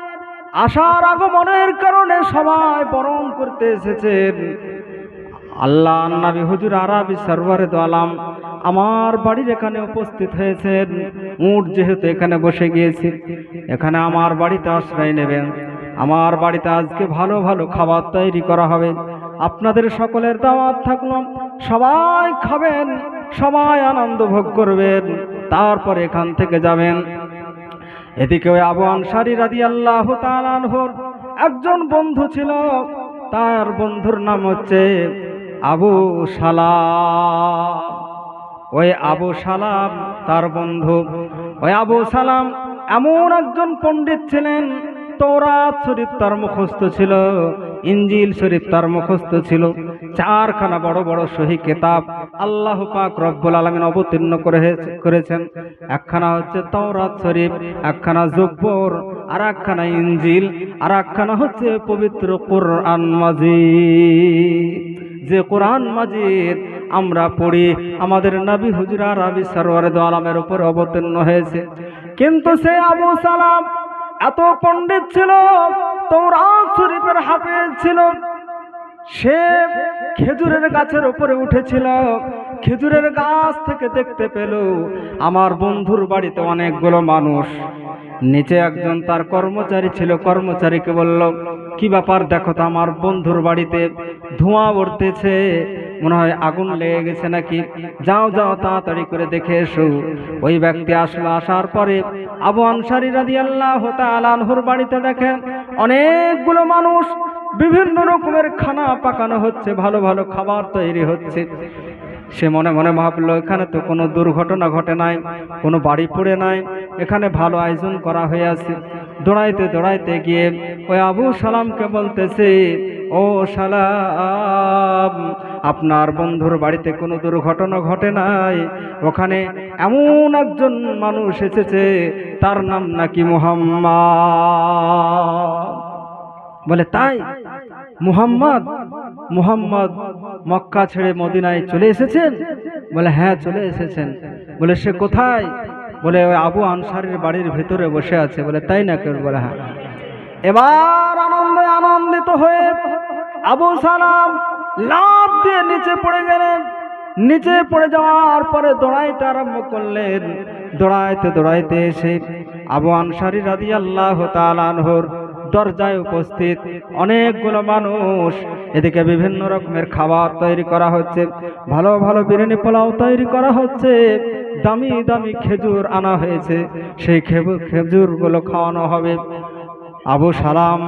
আসার আগমনের কারণে সবাই বরণ করতে এসেছেন। আল্লাহর নবী হুজুর আরবি সরওয়ারে দো আলাম আমার বাড়ির এখানে উপস্থিত হয়েছেন। উট যেহেতু এখানে বসে গিয়েছে, এখানে আমার বাড়িতে আশ্রয় নেবেন। আমার বাড়িতে আজকে ভালো ভালো খাবার তৈরি করা হবে। আপনাদের সকলের দাওয়াত থাকলো, সবাই খাবেন, সবাই আনন্দ ভোগ করবেন, তারপর এখান থেকে যাবেন। এদিকে ওই আবু আনসারী রাদিয়াল্লাহু তাআলা আনহুর একজন বন্ধু ছিল। তার বন্ধুর নাম হচ্ছে আবু সালাম। ওই আবু সালাম তার বন্ধু। ওই আবু সালাম এমন একজন পণ্ডিত ছিলেন, তওরাত শরীফ তার মুখস্থ ছিল, ইনজিল শরীফ তার মুখস্থ ছিল। চারখানা বড় বড় সহি কিতাব আল্লাহ পাক রব্বুল আলামিন অবতীর্ণ করেছেন। একখানা হচ্ছে তওরাত শরীফ, একখানা জব্বর, আর একখানা ইনজিল, আর একখানা হচ্ছে পবিত্র কোরআন মাজিদ। যে কোরআন মাজিদ আমরা পড়ি আমাদের নবী হুজুর আরবি সরওয়ারে দো আলমের উপর অবতীর্ণ হয়েছে। কিন্তু সে আবু সালাম এত পণ্ডিত ছিল, তাওরাত শরীফের হাফেজ ছিল, সে খেজুরের গাছের উপরে উঠেছিল। খেজুরের গাছ থেকে দেখতে পেল আমার বন্ধুর বাড়িতে অনেকগুলো মানুষ। নিচে একজন তার কর্মচারী ছিল, কর্মচারীকে বলল, কি ব্যাপার দেখো তো, আমার বন্ধুর বাড়িতে ধোঁয়া উঠতেছে, মনে হয় আগুন লেগে গেছে নাকি, যাও যাও তাড়াতাড়ি করে দেখে এসো। ওই ব্যক্তি আসলো, আসার পরে আবু আনসারী রাদিয়াল্লাহু তাআলা আনহুর বাড়িতে দেখেন অনেকগুলো মানুষ, বিভিন্ন রকমের খানা পাকানো হচ্ছে, ভালো ভালো খাবার তৈরি হচ্ছে। সে মনে মনে ভাবলো, এখানে তো কোনো দুর্ঘটনা ঘটে নাই, কোনো বাড়ি পড়ে নাই, এখানে ভালো আয়োজন করা হয়ে আছে। দৌড়াইতে দৌড়াইতে গিয়ে ওই আবু সালামকে বলতেছে, ও সালাম, আপনার বন্ধুর বাড়িতে কোনো দুর্ঘটনা ঘটে নাই, ওখানে এমন একজন মানুষ এসেছে, তার নাম নাকি মুহাম্মদ। বলে, তাই? মুহাম্মদ? মুহাম্মদ মক্কা ছেড়ে মদিনায় চলে এসেছেন? বলে, হ্যাঁ চলে এসেছেন। বলে, সে কোথায়? বলে, ওই আবু আনসারীর বাড়ির ভিতরে বসে আছে। বলে, তাই না? কেউ? বলে, হ্যাঁ। এবার আনন্দে আনন্দিত হয়ে আবু সালাম লাফ দিয়ে নিচে পড়ে গেলেন। নিচে পড়ে যাওয়ার পরে দৌড়াইতে আরম্ভ করলেন। দৌড়াইতে দৌড়াইতে এসে আবু আনসারী রাদিয়াল্লাহু তাআলা আনহুর দরজায় উপস্থিত অনেকগুলো মানুষ। এদিকে বিভিন্ন রকমের খাবার তৈরি করা হচ্ছে, ভালো ভালো বিরিয়ানি পোলাও তৈরি করা হচ্ছে, দামি দামি খেজুর আনা হয়েছে, সেই খেজুরগুলো খাওয়ানো হবে। আবু সালাম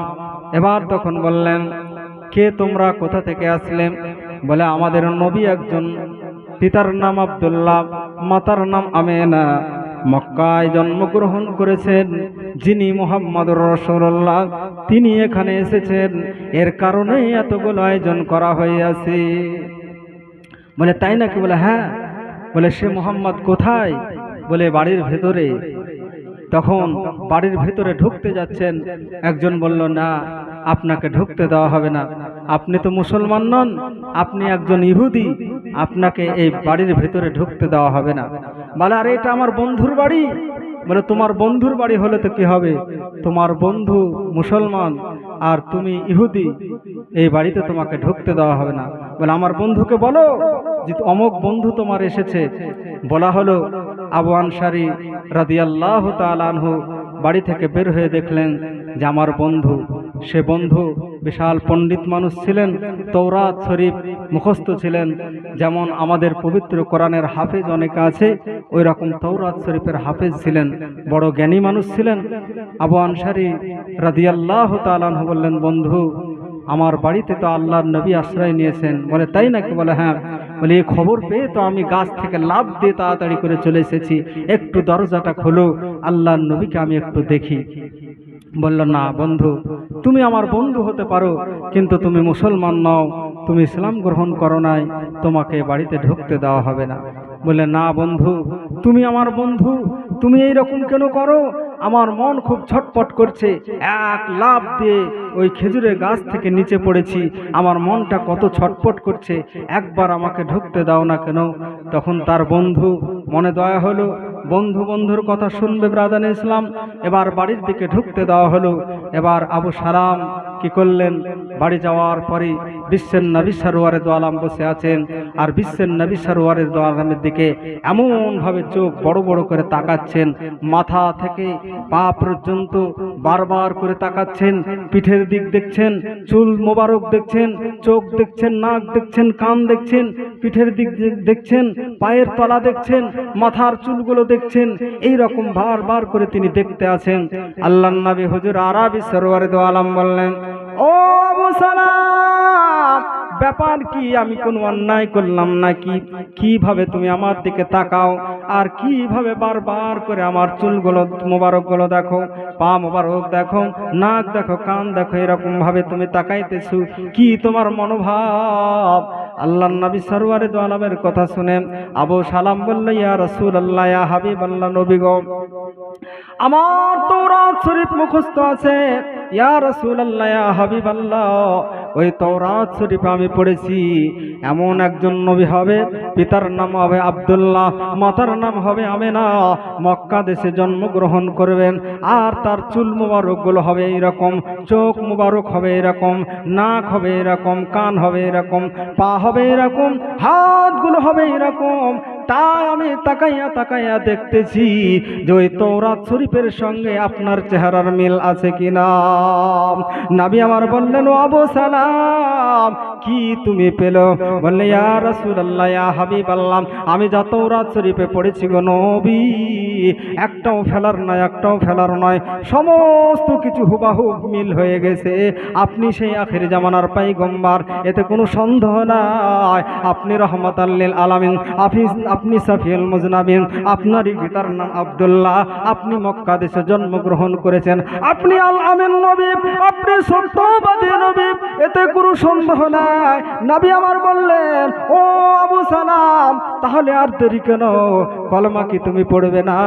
এবার তখন বললেন, কে তোমরা, কোথা থেকে আসলেন? বলে, আমাদের নবী একজন, পিতার নাম আব্দুল্লাহ, মাতার নাম আমেনা, মক্কায় জন্মগ্রহণ করেছেন, যিনি মুহাম্মদুর রাসূলুল্লাহ, তিনি এখানে এসেছেন, এর কারণেই এতগুলো আয়োজন করা হইয়াছে। বলে, তাই নাকি? বলে, হ্যাঁ। বলে, সে মুহাম্মদ কোথায়? বলে, বাড়ির ভেতরে। তখন বাড়ির ভেতরে ঢুকতে যাচ্ছেন, একজন বলল, না, আপনাকে ঢুকতে দেওয়া হবে না, আপনি তো মুসলমান নন, আপনি একজন ইহুদি, আপনাকে এই বাড়ির ভেতরে ঢুকতে দেওয়া হবে না। বলে, আরে এটা আমার বন্ধুর বাড়ি। বলে, তোমার বন্ধুর বাড়ি হলে তো কি হবে, তোমার বন্ধু মুসলমান আর তুমি ইহুদি, এই বাড়িতে তোমাকে ঢুকতে দেওয়া হবে না। বলে, আমার বন্ধুকে বলো যে অমুক বন্ধু তোমার এসেছে। বলা হলো, আবু আনসারী রাদিয়াল্লাহু তাআলা আনহু বাড়ি থেকে বের হয়ে দেখলেন যে আমার বন্ধু, সে বন্ধু বিশাল পণ্ডিত মানুষ ছিলেন, তাওরাত শরীফ মুখস্থ ছিলেন, যেমন আমাদের পবিত্র কোরআনের হাফেজ অনেকে আছে, ওই রকম তাওরাত শরীফের হাফেজ ছিলেন, বড় জ্ঞানী মানুষ ছিলেন। আবু আনসারী রাদিয়াল্লাহু তাআলা আনহু বললেন, বন্ধু, আমার বাড়িতে তো আল্লাহর নবী আশ্রয় নিয়েছেন। বলে, তাই নাকি? বলে, হ্যাঁ। বলে, এই খবর পেয়ে তো আমি গাছ থেকে লাফ দিয়ে তাড়াতাড়ি করে চলে এসেছি, একটু দরজাটা খোলো, আল্লাহর নবীকে আমি একটু দেখি। বলল, না বন্ধু, তুমি আমার বন্ধু হতে পারো, কিন্তু তুমি মুসলমান নও, তুমি ইসলাম গ্রহণ করো নাই, তোমাকে বাড়িতে ঢুকতে দেওয়া হবে না। বলে, না বন্ধু, তুমি আমার বন্ধু, তুমি এই রকম কেন করো? আমার মন খুব ছটপট করছে, এক লাফ দিয়ে ওই খেজুরের গাছ থেকে নিচে পড়েছি, আমার মনটা কত ছটপট করছে, একবার আমাকে ঢুকতে দাও না কেন? তখন তার বন্ধু মনে দয়া হলো, বন্ধু বন্ধুর কথা শুনবে ব্রাদার ইসলাম। এবার বাড়ির দিকে ঢুকতে দেওয়া হলো। এবার আবু সালাম কি করলেন? বাড়ি যাওয়ার পরে বিশ্বের নবী সরওয়ারে দো আলম বসে আছেন, আর বিশ্বের নবী সরওয়ারে দো আলমের দিকে এমন ভাবে চোখ বড় বড় করে তাকাচ্ছেন, মাথা থেকে পা পর্যন্ত বারবার করে তাকাচ্ছেন, পিঠের দিক দেখছেন, চুল মোবারক দেখছেন, চোখ দেখছেন, নাক দেখছেন, কান দেখছেন, পিঠের দিক দেখছেন, পায়ের তলা দেখছেন, মাথার চুলগুলো দেখছেন, এই রকম বারবার করে তিনি দেখতে আছেন। আল্লাহর নবী হুজুর আরবি সরওয়ারে দো আলম বললেন, ও আবু সালাম, ব্যাপার কি? আমি কোন অন্যায় করলাম নাকি? কিভাবে তুমি আমার দিকে তাকাও, আর কিভাবে বারবার করে আমার চুলগুলো মোবারক গুলো দেখো, পা মোবারক দেখো, নাক দেখো, কান দেখো, এরকম ভাবে তুমি তাকাইতেছো, কি তোমার মনোভাব? আল্লাহর নবী সরওয়ারে দো আলমের কথা শুনে আবু সালাম বলল, ইয়া রাসূলুল্লাহ, ইয়া হাবিবাল্লাহ, নবী গো, আমার তাওরাত শরীফ মুখস্থ আছে, ইয়া রাসূলুল্লাহ, ইয়া হাবিবাল্লাহ, ওই তাওরাত শরীফে আমি পড়েছি এমন একজন নবী হবে, পিতার নাম হবে আব্দুল্লাহ, মাতার নাম হবে আমেনা, মক্কা দেশে জন্মগ্রহণ করবেন। আর তার চুল মুবারকগুলো হবে এইরকম, চোখ মুবারক হবে এরকম, নাক হবে এরকম, কান হবে এরকম, পা হবে এরকম, হাতগুলো হবে এরকম। তাই আমি তাকাইয়া তাকাইয়া দেখতেছি যে ওই তাওরাত শরীফের সঙ্গে আপনার চেহারার মিল আছে কিনা। নবী আমার বললেন, ও আবু সালাম, কি তুমি পেল? বললে, ইয়া রাসূলুল্লাহ, ইয়া হাবিবাল্লাহ, আমি যা তাওরাত শরীফে পড়েছি গো নবী, একটাও ফেলার নয়, একটাও ফেলার নয়, সমস্ত কিছু হুবাহুব মিল হয়ে গেছে। আপনি সেই আখির জামানার পয়গম্বর, এতে কোনো সন্দেহ নাই। আপনি রহমাতাল লিল আলামিন, আপনি সাফিউল মুজনাবিন, আপনারই পিতার নাম আব্দুল্লাহ, আপনি মক্কা দেশে জন্মগ্রহণ করেছেন, আপনি আল আমিন নবী, আপনি সত্যবাদী নবী, এতে কোনো সন্দেহ নাই। নবী আমার বললেন, ও আবু সালাম, তাহলে আর দেরি কেন, কলমা কি তুমি পড়বে না?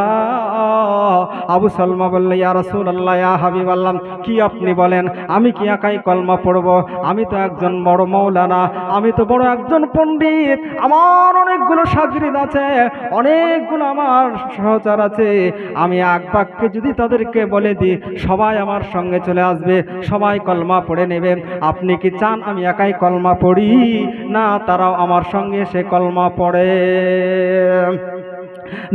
আবু সালমা বললে, ইয়া রাসূলুল্লাহ, ইয়া হাবিবাল্লাহ, কি আপনি বলেন, আমি কি একাই কলমা পড়ব? আমি তো একজন বড় মাওলানা, আমি তো বড় একজন পণ্ডিত, আমার অনেকগুলো শাগরিদ আছে, অনেকগুলো আমার সহচর আছে। আমি এক বাক্যে যদি তাদেরকে বলে দিই, সবাই আমার সঙ্গে চলে আসবে, সবাই কলমা পড়ে নেবে। আপনি কি চান আমি একাই কলমা পড়ি, না তারাও আমার সঙ্গে সে কলমা পড়ে?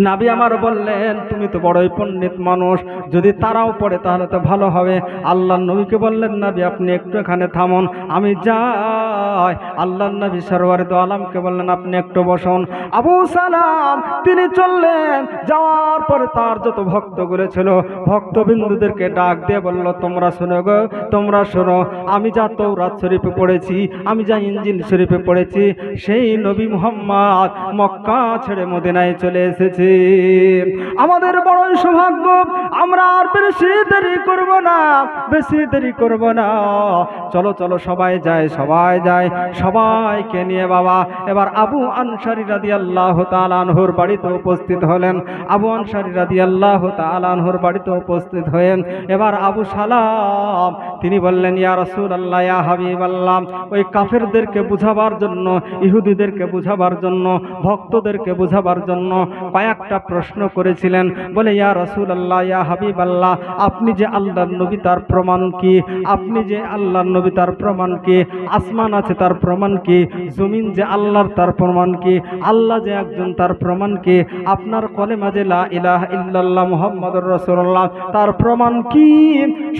নবী আমার বললেন, তুমি তো বড়ই পণ্ডিত মানুষ, যদি তারাও পড়ে তাহলে তো ভালো হবে। আল্লাহর নবীকে বললেন, নবী আপনি একটু এখানে থামুন, আমি যাই। আল্লাহর নবী সরওয়ারে দু আলমকে বললেন, আপনি একটু বসুন। আবু সালাম তিনি চললেন, যাওয়ার পরে তার যত ভক্তগুলো ছিল, ভক্তবিন্দুদেরকে ডাক দিয়ে বলল, তোমরা শোনো গো, তোমরা শোনো, আমি যা তাওরাত শরীফে পড়েছি, আমি যা ইনজিল শরীফে পড়েছি, সেই নবী মুহাম্মদ মক্কা ছেড়ে মদিনায় চলে এসেছে। আমাদের বড়ই সৌভাগ্য, আমরা আর বেশি দেরি করব না, বেশি দেরি করব না, চলো চলো সবাই যায়, সবাই যায়, সবাইকে নিয়ে বাবা এবার আবু আনসারী রাদিয়াল্লাহু তাআলা আনহুর বাড়িতে উপস্থিত হলেন। আবু আনসারী রাদিয়াল্লাহু তাআলা আনহুর বাড়িতে উপস্থিত হয়ে এবার আবু সালাম তিনি বললেন, ইয়া রাসূলুল্লাহ, ইয়া হাবিবাল্লাহ, ওই কাফেরদেরকে বুঝাবার জন্য, ইহুদিদেরকে বুঝাবার জন্য, ভক্তদেরকে বুঝাবার জন্য কয়েকটা প্রশ্ন করেছিলেন। বলে, ইয়া রাসূলুল্লাহ, ইয়া হাবিবাল্লাহ, আপনি যে আল্লাহর নবী তার প্রমাণ কি? আপনি যে আল্লাহর নবী তার প্রমাণ কি? আসমান আছে তার প্রমাণ কি? জমিন যে আল্লাহর তার প্রমাণ কি? আল্লাহ যে একজন তার প্রমাণ কি? আপনার কলেমা যে লা ইলাহা ইল্লাল্লাহ মুহাম্মাদুর রাসূলুল্লাহ তার প্রমাণ কি?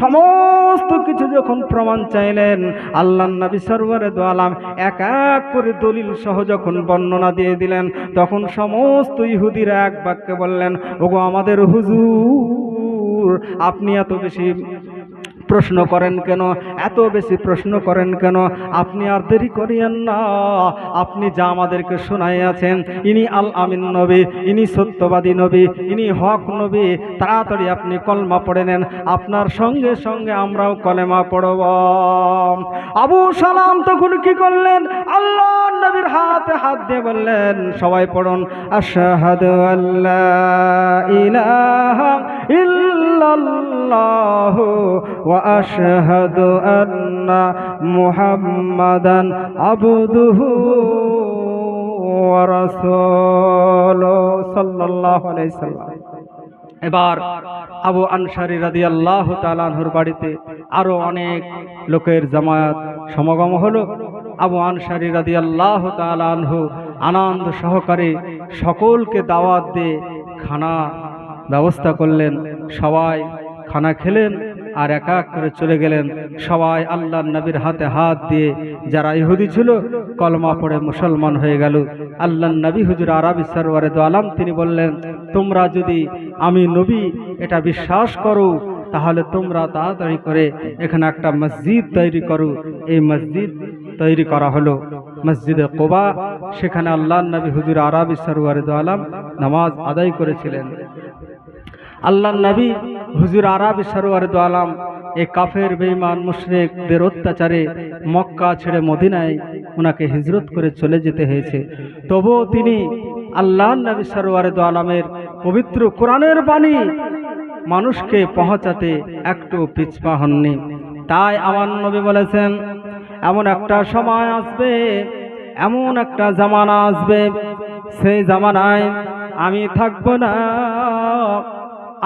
সমস্ত কিছু যখন প্রমাণ চাইলেন, আল্লাহর নবী সরওয়ারে দু আলম এক এক করে দলিল সহ যখন বর্ণনা দিয়ে দিলেন, তখন সমস্ত ইহুদিরা এক বাক্যে বললেন, ওগো আমাদের হুজুর, আপনি এত বেশি প্রশ্ন করেন কেন? এত বেশি প্রশ্ন করেন কেন? আপনি আর দেরি করিয়েন না, আপনি যা আমাদেরকে শোনাইয়াছেন, ইনি আল আমিন নবী, ইনি সত্যবাদী নবী, ইনি হক নবী, তাড়াতাড়ি আপনি কলমা পড়ে নেন, আপনার সঙ্গে সঙ্গে আমরাও কলেমা পড়ব। আবু সালাম তখন কি করলেন? আল্লাহর নবীর হাতে হাত দিয়ে বললেন, সবাই পড়ুন, আশহাদু আল্লা ইলাহা ইল্লাল্লাহু ওয়া আশহাদু আন্না মুহাম্মাদান আবদুহু ওয়া রাসূলুহু সাল্লাল্লাহু আলাইহি সাল্লাম। এবার আবু আনসারী রাদিয়াল্লাহু তাআলা আনহুর বাড়িতে আরো অনেক লোকের জামায়াত সমাগম হলো। আবু আনসারী রাদিয়াল্লাহু তাআলা আনহু আনন্দ সহকারে সকলকে দাওয়াত দিয়ে খানা ব্যবস্থা করলেন। সবাই খানা খেলেন আর এক এক করে চলে গেলেন। সবাই আল্লাহর নবীর হাতে হাত দিয়ে, যারা ইহুদি ছিল কলমা পড়ে মুসলমান হয়ে গেল। আল্লাহর নবী হুজুর আরবি সরওয়ারে দু আলম তিনি বললেন, তোমরা যদি আমি নবী এটা বিশ্বাস করো, তাহলে তোমরা তাড়াতাড়ি করে এখানে একটা মসজিদ তৈরি করো। এই মসজিদ তৈরি করা হলো মসজিদে কুবা। সেখানে আল্লাহর নবী হুজুর আরবি সরওয়ারে দু আলম নামাজ আদায় করেছিলেন। আল্লাহর নবী হুজুর আরবি সরওয়ারে দু আলম এই কাফের বেঈমান মুশরিকদের অত্যাচারে মক্কা ছেড়ে মদিনায় ওনাকে হিজরত করে চলে যেতে হয়েছে। তবুও তিনি আল্লাহর নবী সরওয়ারে দু আলমের পবিত্র কোরআনের বাণী মানুষকে পৌঁছাতে একটু পিছপা হননি। তাই আমার নবী বলেছেন, এমন একটা সময় আসবে, এমন একটা জামানা আসবে, সেই জামানায় আমি থাকবো না।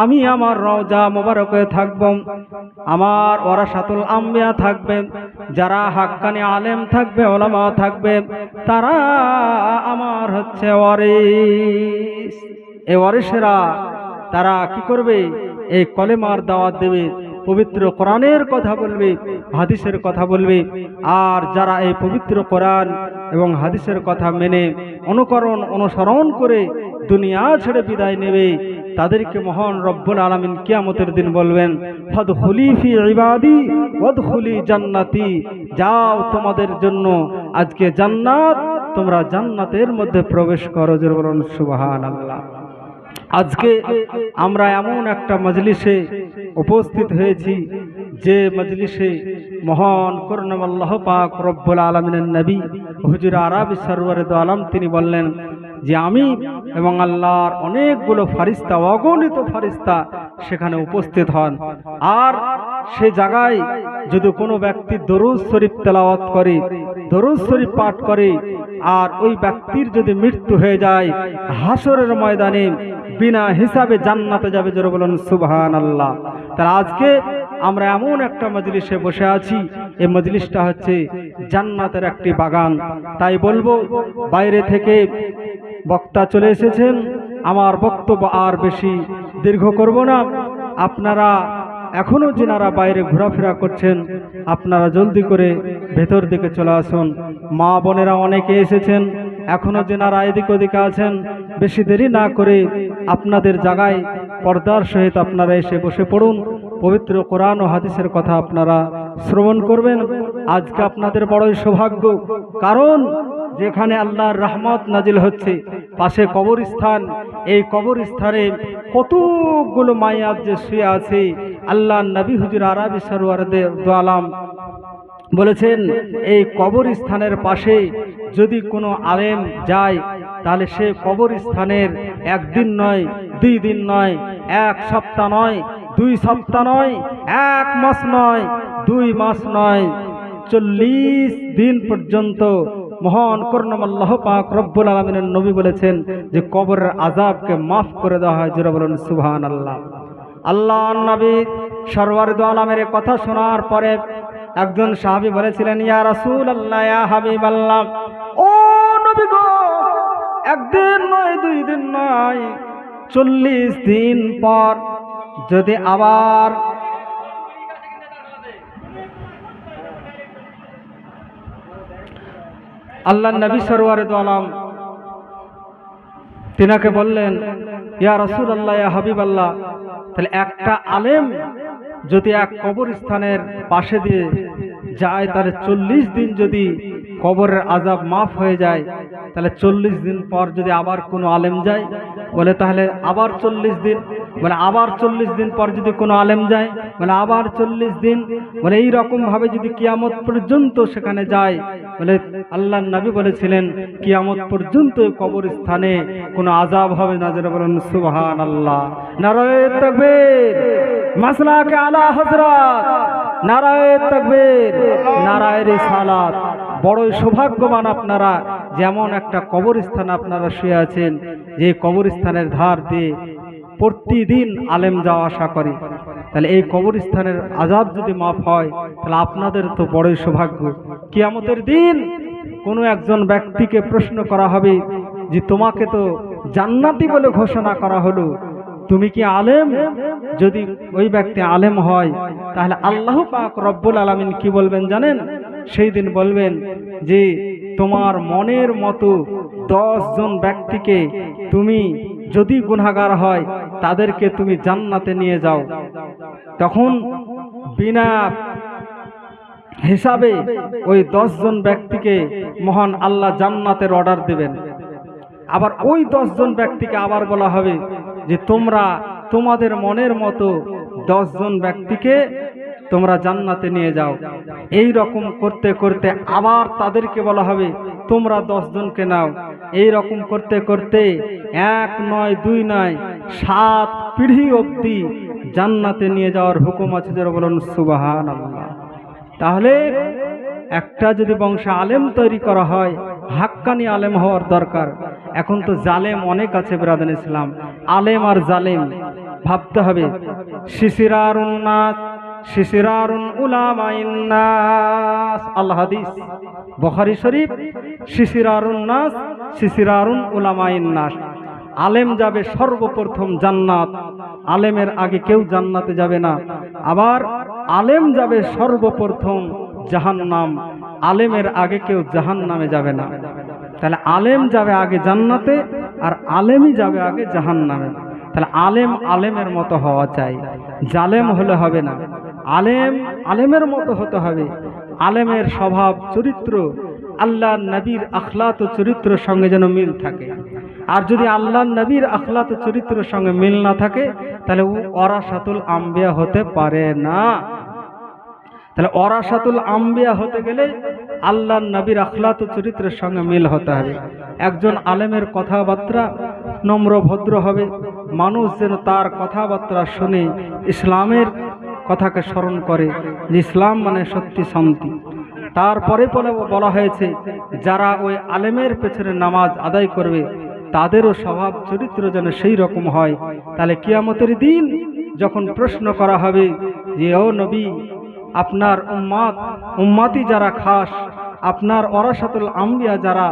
আমি আমার রওজা মোবারকে থাকব, আমার ওয়ারাসাতুল আম্বিয়া থাকবে, যারা হাক্কানি আলেম থাকবে, ওলামা থাকবে, তারা আমার হচ্ছে ওয়ারিস। এই ওয়ারিসেরা তারা কি করবে? এই কলেমার দাওয়াত দেবে, পবিত্র কোরআনের কথা বলবে, হাদিসের কথা বলবে। আর যারা এই পবিত্র কোরআন এবং হাদিসের কথা মেনে অনুকরণ অনুসরণ করে দুনিয়া ছেড়ে বিদায় নেবে, তাদেরকে মহান রব্বুল আলামিন কিয়ামতের দিন বলবেন, ফাদখুলি ফি ইবাদি ওয়াদখুলি জান্নাতি, যাও তোমাদের জন্য আজকে জান্নাত, তোমরা জান্নাতের মধ্যে প্রবেশ করো। জোরে বলুন সুবহানাল্লাহ। আজকে আমরা এমন একটা মজলিসে উপস্থিত হয়েছি, যে মজলিসে মহান করুণাম আল্লাহ পাক রব্বুল আলামিনের নবী হুজুর আরবি সরওয়ারে দো আলম তিনি বললেন যে আমি এবং আল্লাহর অনেকগুলো ফারিস্তা, অগণিত ফারিস্তা সেখানে উপস্থিত হন। আর সে জায়গায় যদি কোনো ব্যক্তি দরুদ শরীফ তেলাওয়াত করে, দরুদ শরীফ পাঠ করে, আর ওই ব্যক্তির যদি মৃত্যু হয়ে যায়, হাসরের ময়দানে বিনা হিসাবে জান্নাতে যাবে। জোরে বলুন সুবহানাল্লাহ। তার আজকে আমরা এমন একটা মজলিসে বসে আছি, এই মজলিসটা হচ্ছে জান্নাতের একটি বাগান। তাই বলবো, বাইরে থেকে বক্তা চলে এসেছেন, আমার বক্তব্য আর বেশি দীর্ঘ করব না। আপনারা এখনো যেনারা বাইরে ঘোরাফেরা করছেন, আপনারা জলদি করে ভেতর দিকে চলে আসুন। মা বোনেরা অনেকে এসেছেন, এখনো যেনারা এদিক ওদিকে আছেন, বেশি দেরি না করে আপনাদের জায়গায় পর্দার সহিত আপনারা এসে বসে পড়ুন। পবিত্র কোরআন ও হাদিসের কথা আপনারা শ্রবণ করবেন। আজকে আপনাদের বড়ই সৌভাগ্য, কারণ যেখানে আল্লাহর রহমত নাজিল হচ্ছে, পাশে কবরস্থান। এই কবরস্থানে কতগুলো মায়াত যে শুয়ে আছে, আল্লাহ নবী হুজুর আরবি সরওয়ারে দো আলম বলেছেন, এই কবরস্থানের পাশে যদি কোনো আলেম যায়, তাহলে সে কবরস্থানের একদিন নয়, 2 দিন নয়, 1 সপ্তাহ নয়, 2 সপ্তাহ নয়, 1 মাস নয়, 2 মাস নয়, 40 দিন পর্যন্ত মহান করুণাম আল্লাহ পাক রব্বুল আলামিনের নবী বলেছেন যে কবরের আযাবকে মাফ করে দেওয়া হয়। জোরে বলুন সুবহানাল্লাহ। আল্লাহর নবী সরওয়ারে দো আলমের কথা শোনার পরে একজন সাহাবী বলেছিলেন, ইয়া রাসূলুল্লাহ, ইয়া হাবিবাল্লাহ, ও নবী গো, একদিন নয়, 2 দিন নয়, 40 দিন পর যদি আবার আল্লাহর নবী সরওয়ারে দো আলম তিনাকে বললেন, ইয়া রাসূলুল্লাহ, ইয়া হাবিবাল্লাহ, তাহলে একটা আলেম যদি এক কবরস্থানের পাশে দিয়ে যায়, তাহলে 40 দিন যদি কবরের আযাব মাফ হয়ে যায়, তাহলে 40 দিন পর যদি আবার কোনো আলেম যায়, বলে তাহলে আবার 40 দিন, বলে আবার 40 দিন পর যদি কোনো আলেম যায়, বলে আবার 40 দিন, বলে এই রকম ভাবে যদি কিয়ামত পর্যন্ত সেখানে যায়, বলে আল্লাহর নবী বলেছিলেন কিয়ামত পর্যন্ত কবরস্থানে কোনো আযাব হবে না। যারা বলেন সুবহানাল্লাহ। নারায়ে তাকবীর, মাসলাকে আলা হযরত, নারায়ে তাকবীর, নারায়ে রিসালাত। বড়ই সৌভাগ্যবান আপনারা, যেমন একটা কবরস্থান আপনারা শুয়ে আছেন, যে কবরস্থানের ধার দিয়ে প্রতিদিন আলেম যাওয়া আসা করে, তাহলে এই কবরস্থানের আযাব যদি মাফ হয়, তাহলে আপনাদের তো বড়ই সৌভাগ্য। কিয়ামতের দিন কোনো একজন ব্যক্তিকে প্রশ্ন করা হবে যে তোমাকে তো জান্নাতি বলে ঘোষণা করা হলো, তুমি কি আলেম? যদি ওই ব্যক্তি আলেম হয়, তাহলে আল্লাহ পাক রব্বুল আলামিন কি বলবেন জানেন? সেই দিন বলবেন যে তোমার মনের মতো 10 জন ব্যক্তিকে তুমি যদি গুনাহগার হয়, তাদেরকে তুমি জান্নাতে নিয়ে যাও। তখন বিনা হিসাবে ওই 10 জন ব্যক্তিকে মহান আল্লাহ জান্নাতের অর্ডার দেবেন। আবার ওই 10 জন ব্যক্তিকে আবার বলা হবে যে তোমরা তোমাদের মনের মতো 10 জন ব্যক্তিকে তোমরা জান্নাতে নিয়ে যাও। এই রকম করতে করতে আবার তাদেরকে বলা হবে তোমরা 10 জনকে নাও। এই রকম করতে করতে 1 নয় 2 নয় 7 পিঢ়ি অবধি জান্নাতে নিয়ে যাওয়ার হুকুম আছে। যারা বলুন সুবহানাল্লাহ। তাহলে একটা যদি বংশে আলেম তৈরি করা হয়, হাক্কানি আলেম হওয়ার দরকার। এখন তো জালেম অনেক আছে ব্রাদার ইসলাম, আলেম আর জালেম ভাবতে হবে। শিশিরারুন নাস শিশিরারুন উলামাইন নাস, আল হাদিস বুখারী শরীফ। শিশিরারুন নাস শিশিরারুন উলামাইন নাস। আলেম যাবে সর্বপ্রথম জান্নাত, আলেমের আগে কেউ জান্নাতে যাবে না। আবার আলেম যাবে সর্বপ্রথম জাহান্নাম, আলেমের আগে কেউ জাহান্নামে যাবে না। তাহলে আলেম যাবে আগে জান্নাতে, আর আলেমই যাবে আগে জাহান্নামে। তাহলে আলেম আলেমের মতো হওয়া চাই, জালেম হলে হবে না। আলেম আলেমের মতো হতে হবে। আলেমের স্বভাব চরিত্র আল্লাহ নবীর আখলাত ও চরিত্রের সঙ্গে যেন মিল থাকে। আর যদি আল্লাহ নবীর আখলাত ও চরিত্রের সঙ্গে মিল না থাকে, তাহলে ও ওয়ারাসাতুল আম্বিয়া হতে পারে না। তাহলে ওয়ারাসাতুল আম্বিয়া হতে গেলে আল্লাহ নবীর আখলাত ও চরিত্রের সঙ্গে মিল হতে হবে। একজন আলেমের কথাবার্তা নম্র ভদ্র হবে, মানুষ যেন তার কথাবার্তা শুনে ইসলামের কথাকে স্মরণ করে যে ইসলাম মানে সত্যি শান্তি। তারপরে বলা হয়েছে যারা ওই আলেমের পেছনে নামাজ আদায় করবে তাদেরও স্বভাব চরিত্র যেন সেই রকম হয়। তাহলে কিয়ামতের দিন যখন প্রশ্ন করা হবে যে ও নবী, আপনার উম্মাতি যারা খাস, আপনার ওয়ারাসাতুল আম্বিয়া যারা,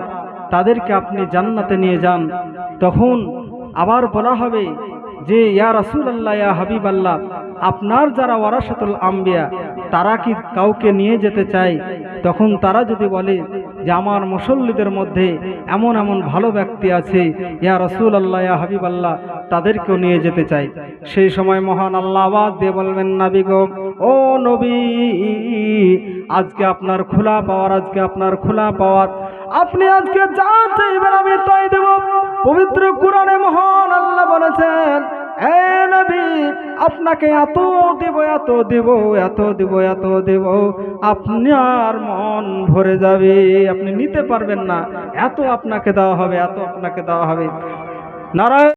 তাদেরকে আপনি জান্নাতে নিয়ে যান, তখন আবার বলা হবে যে ইয়া রাসূলুল্লাহ, ইয়া হাবিবাল্লাহ, আপনার যারা ওয়ারাসাতুল আম্বিয়া তারা কি কাউকে নিয়ে যেতে চায়? তখন তারা যদি বলে যে আমার মুসল্লিদের মধ্যে এমন এমন ভালো ব্যক্তি আছে, ইয়া রাসূলুল্লাহ, ইয়া হাবিবাল্লাহ, তাদেরকেও নিয়ে যেতে চাই। সেই সময় মহান আল্লাহ আওয়াজ দিয়ে বলবেন, নবী গো, ও নবী, আজকে আপনার খোলা পাওয়ার, আজকে আপনার খোলা পাওয়ার, আপনি আজকে যা চাইবেন আমি তাই দেব। পবিত্র কুরআনে মহান আল্লাহ বলেছেন, এ নবী, আপনাকে এত দেব, এত দেব, এত দেব, এত দেব, আপনার মন ভরে যাবে, আপনি নিতে পারবেন না, এত আপনাকে দেওয়া হবে, এত আপনাকে দেওয়া হবে। নারায়ণ।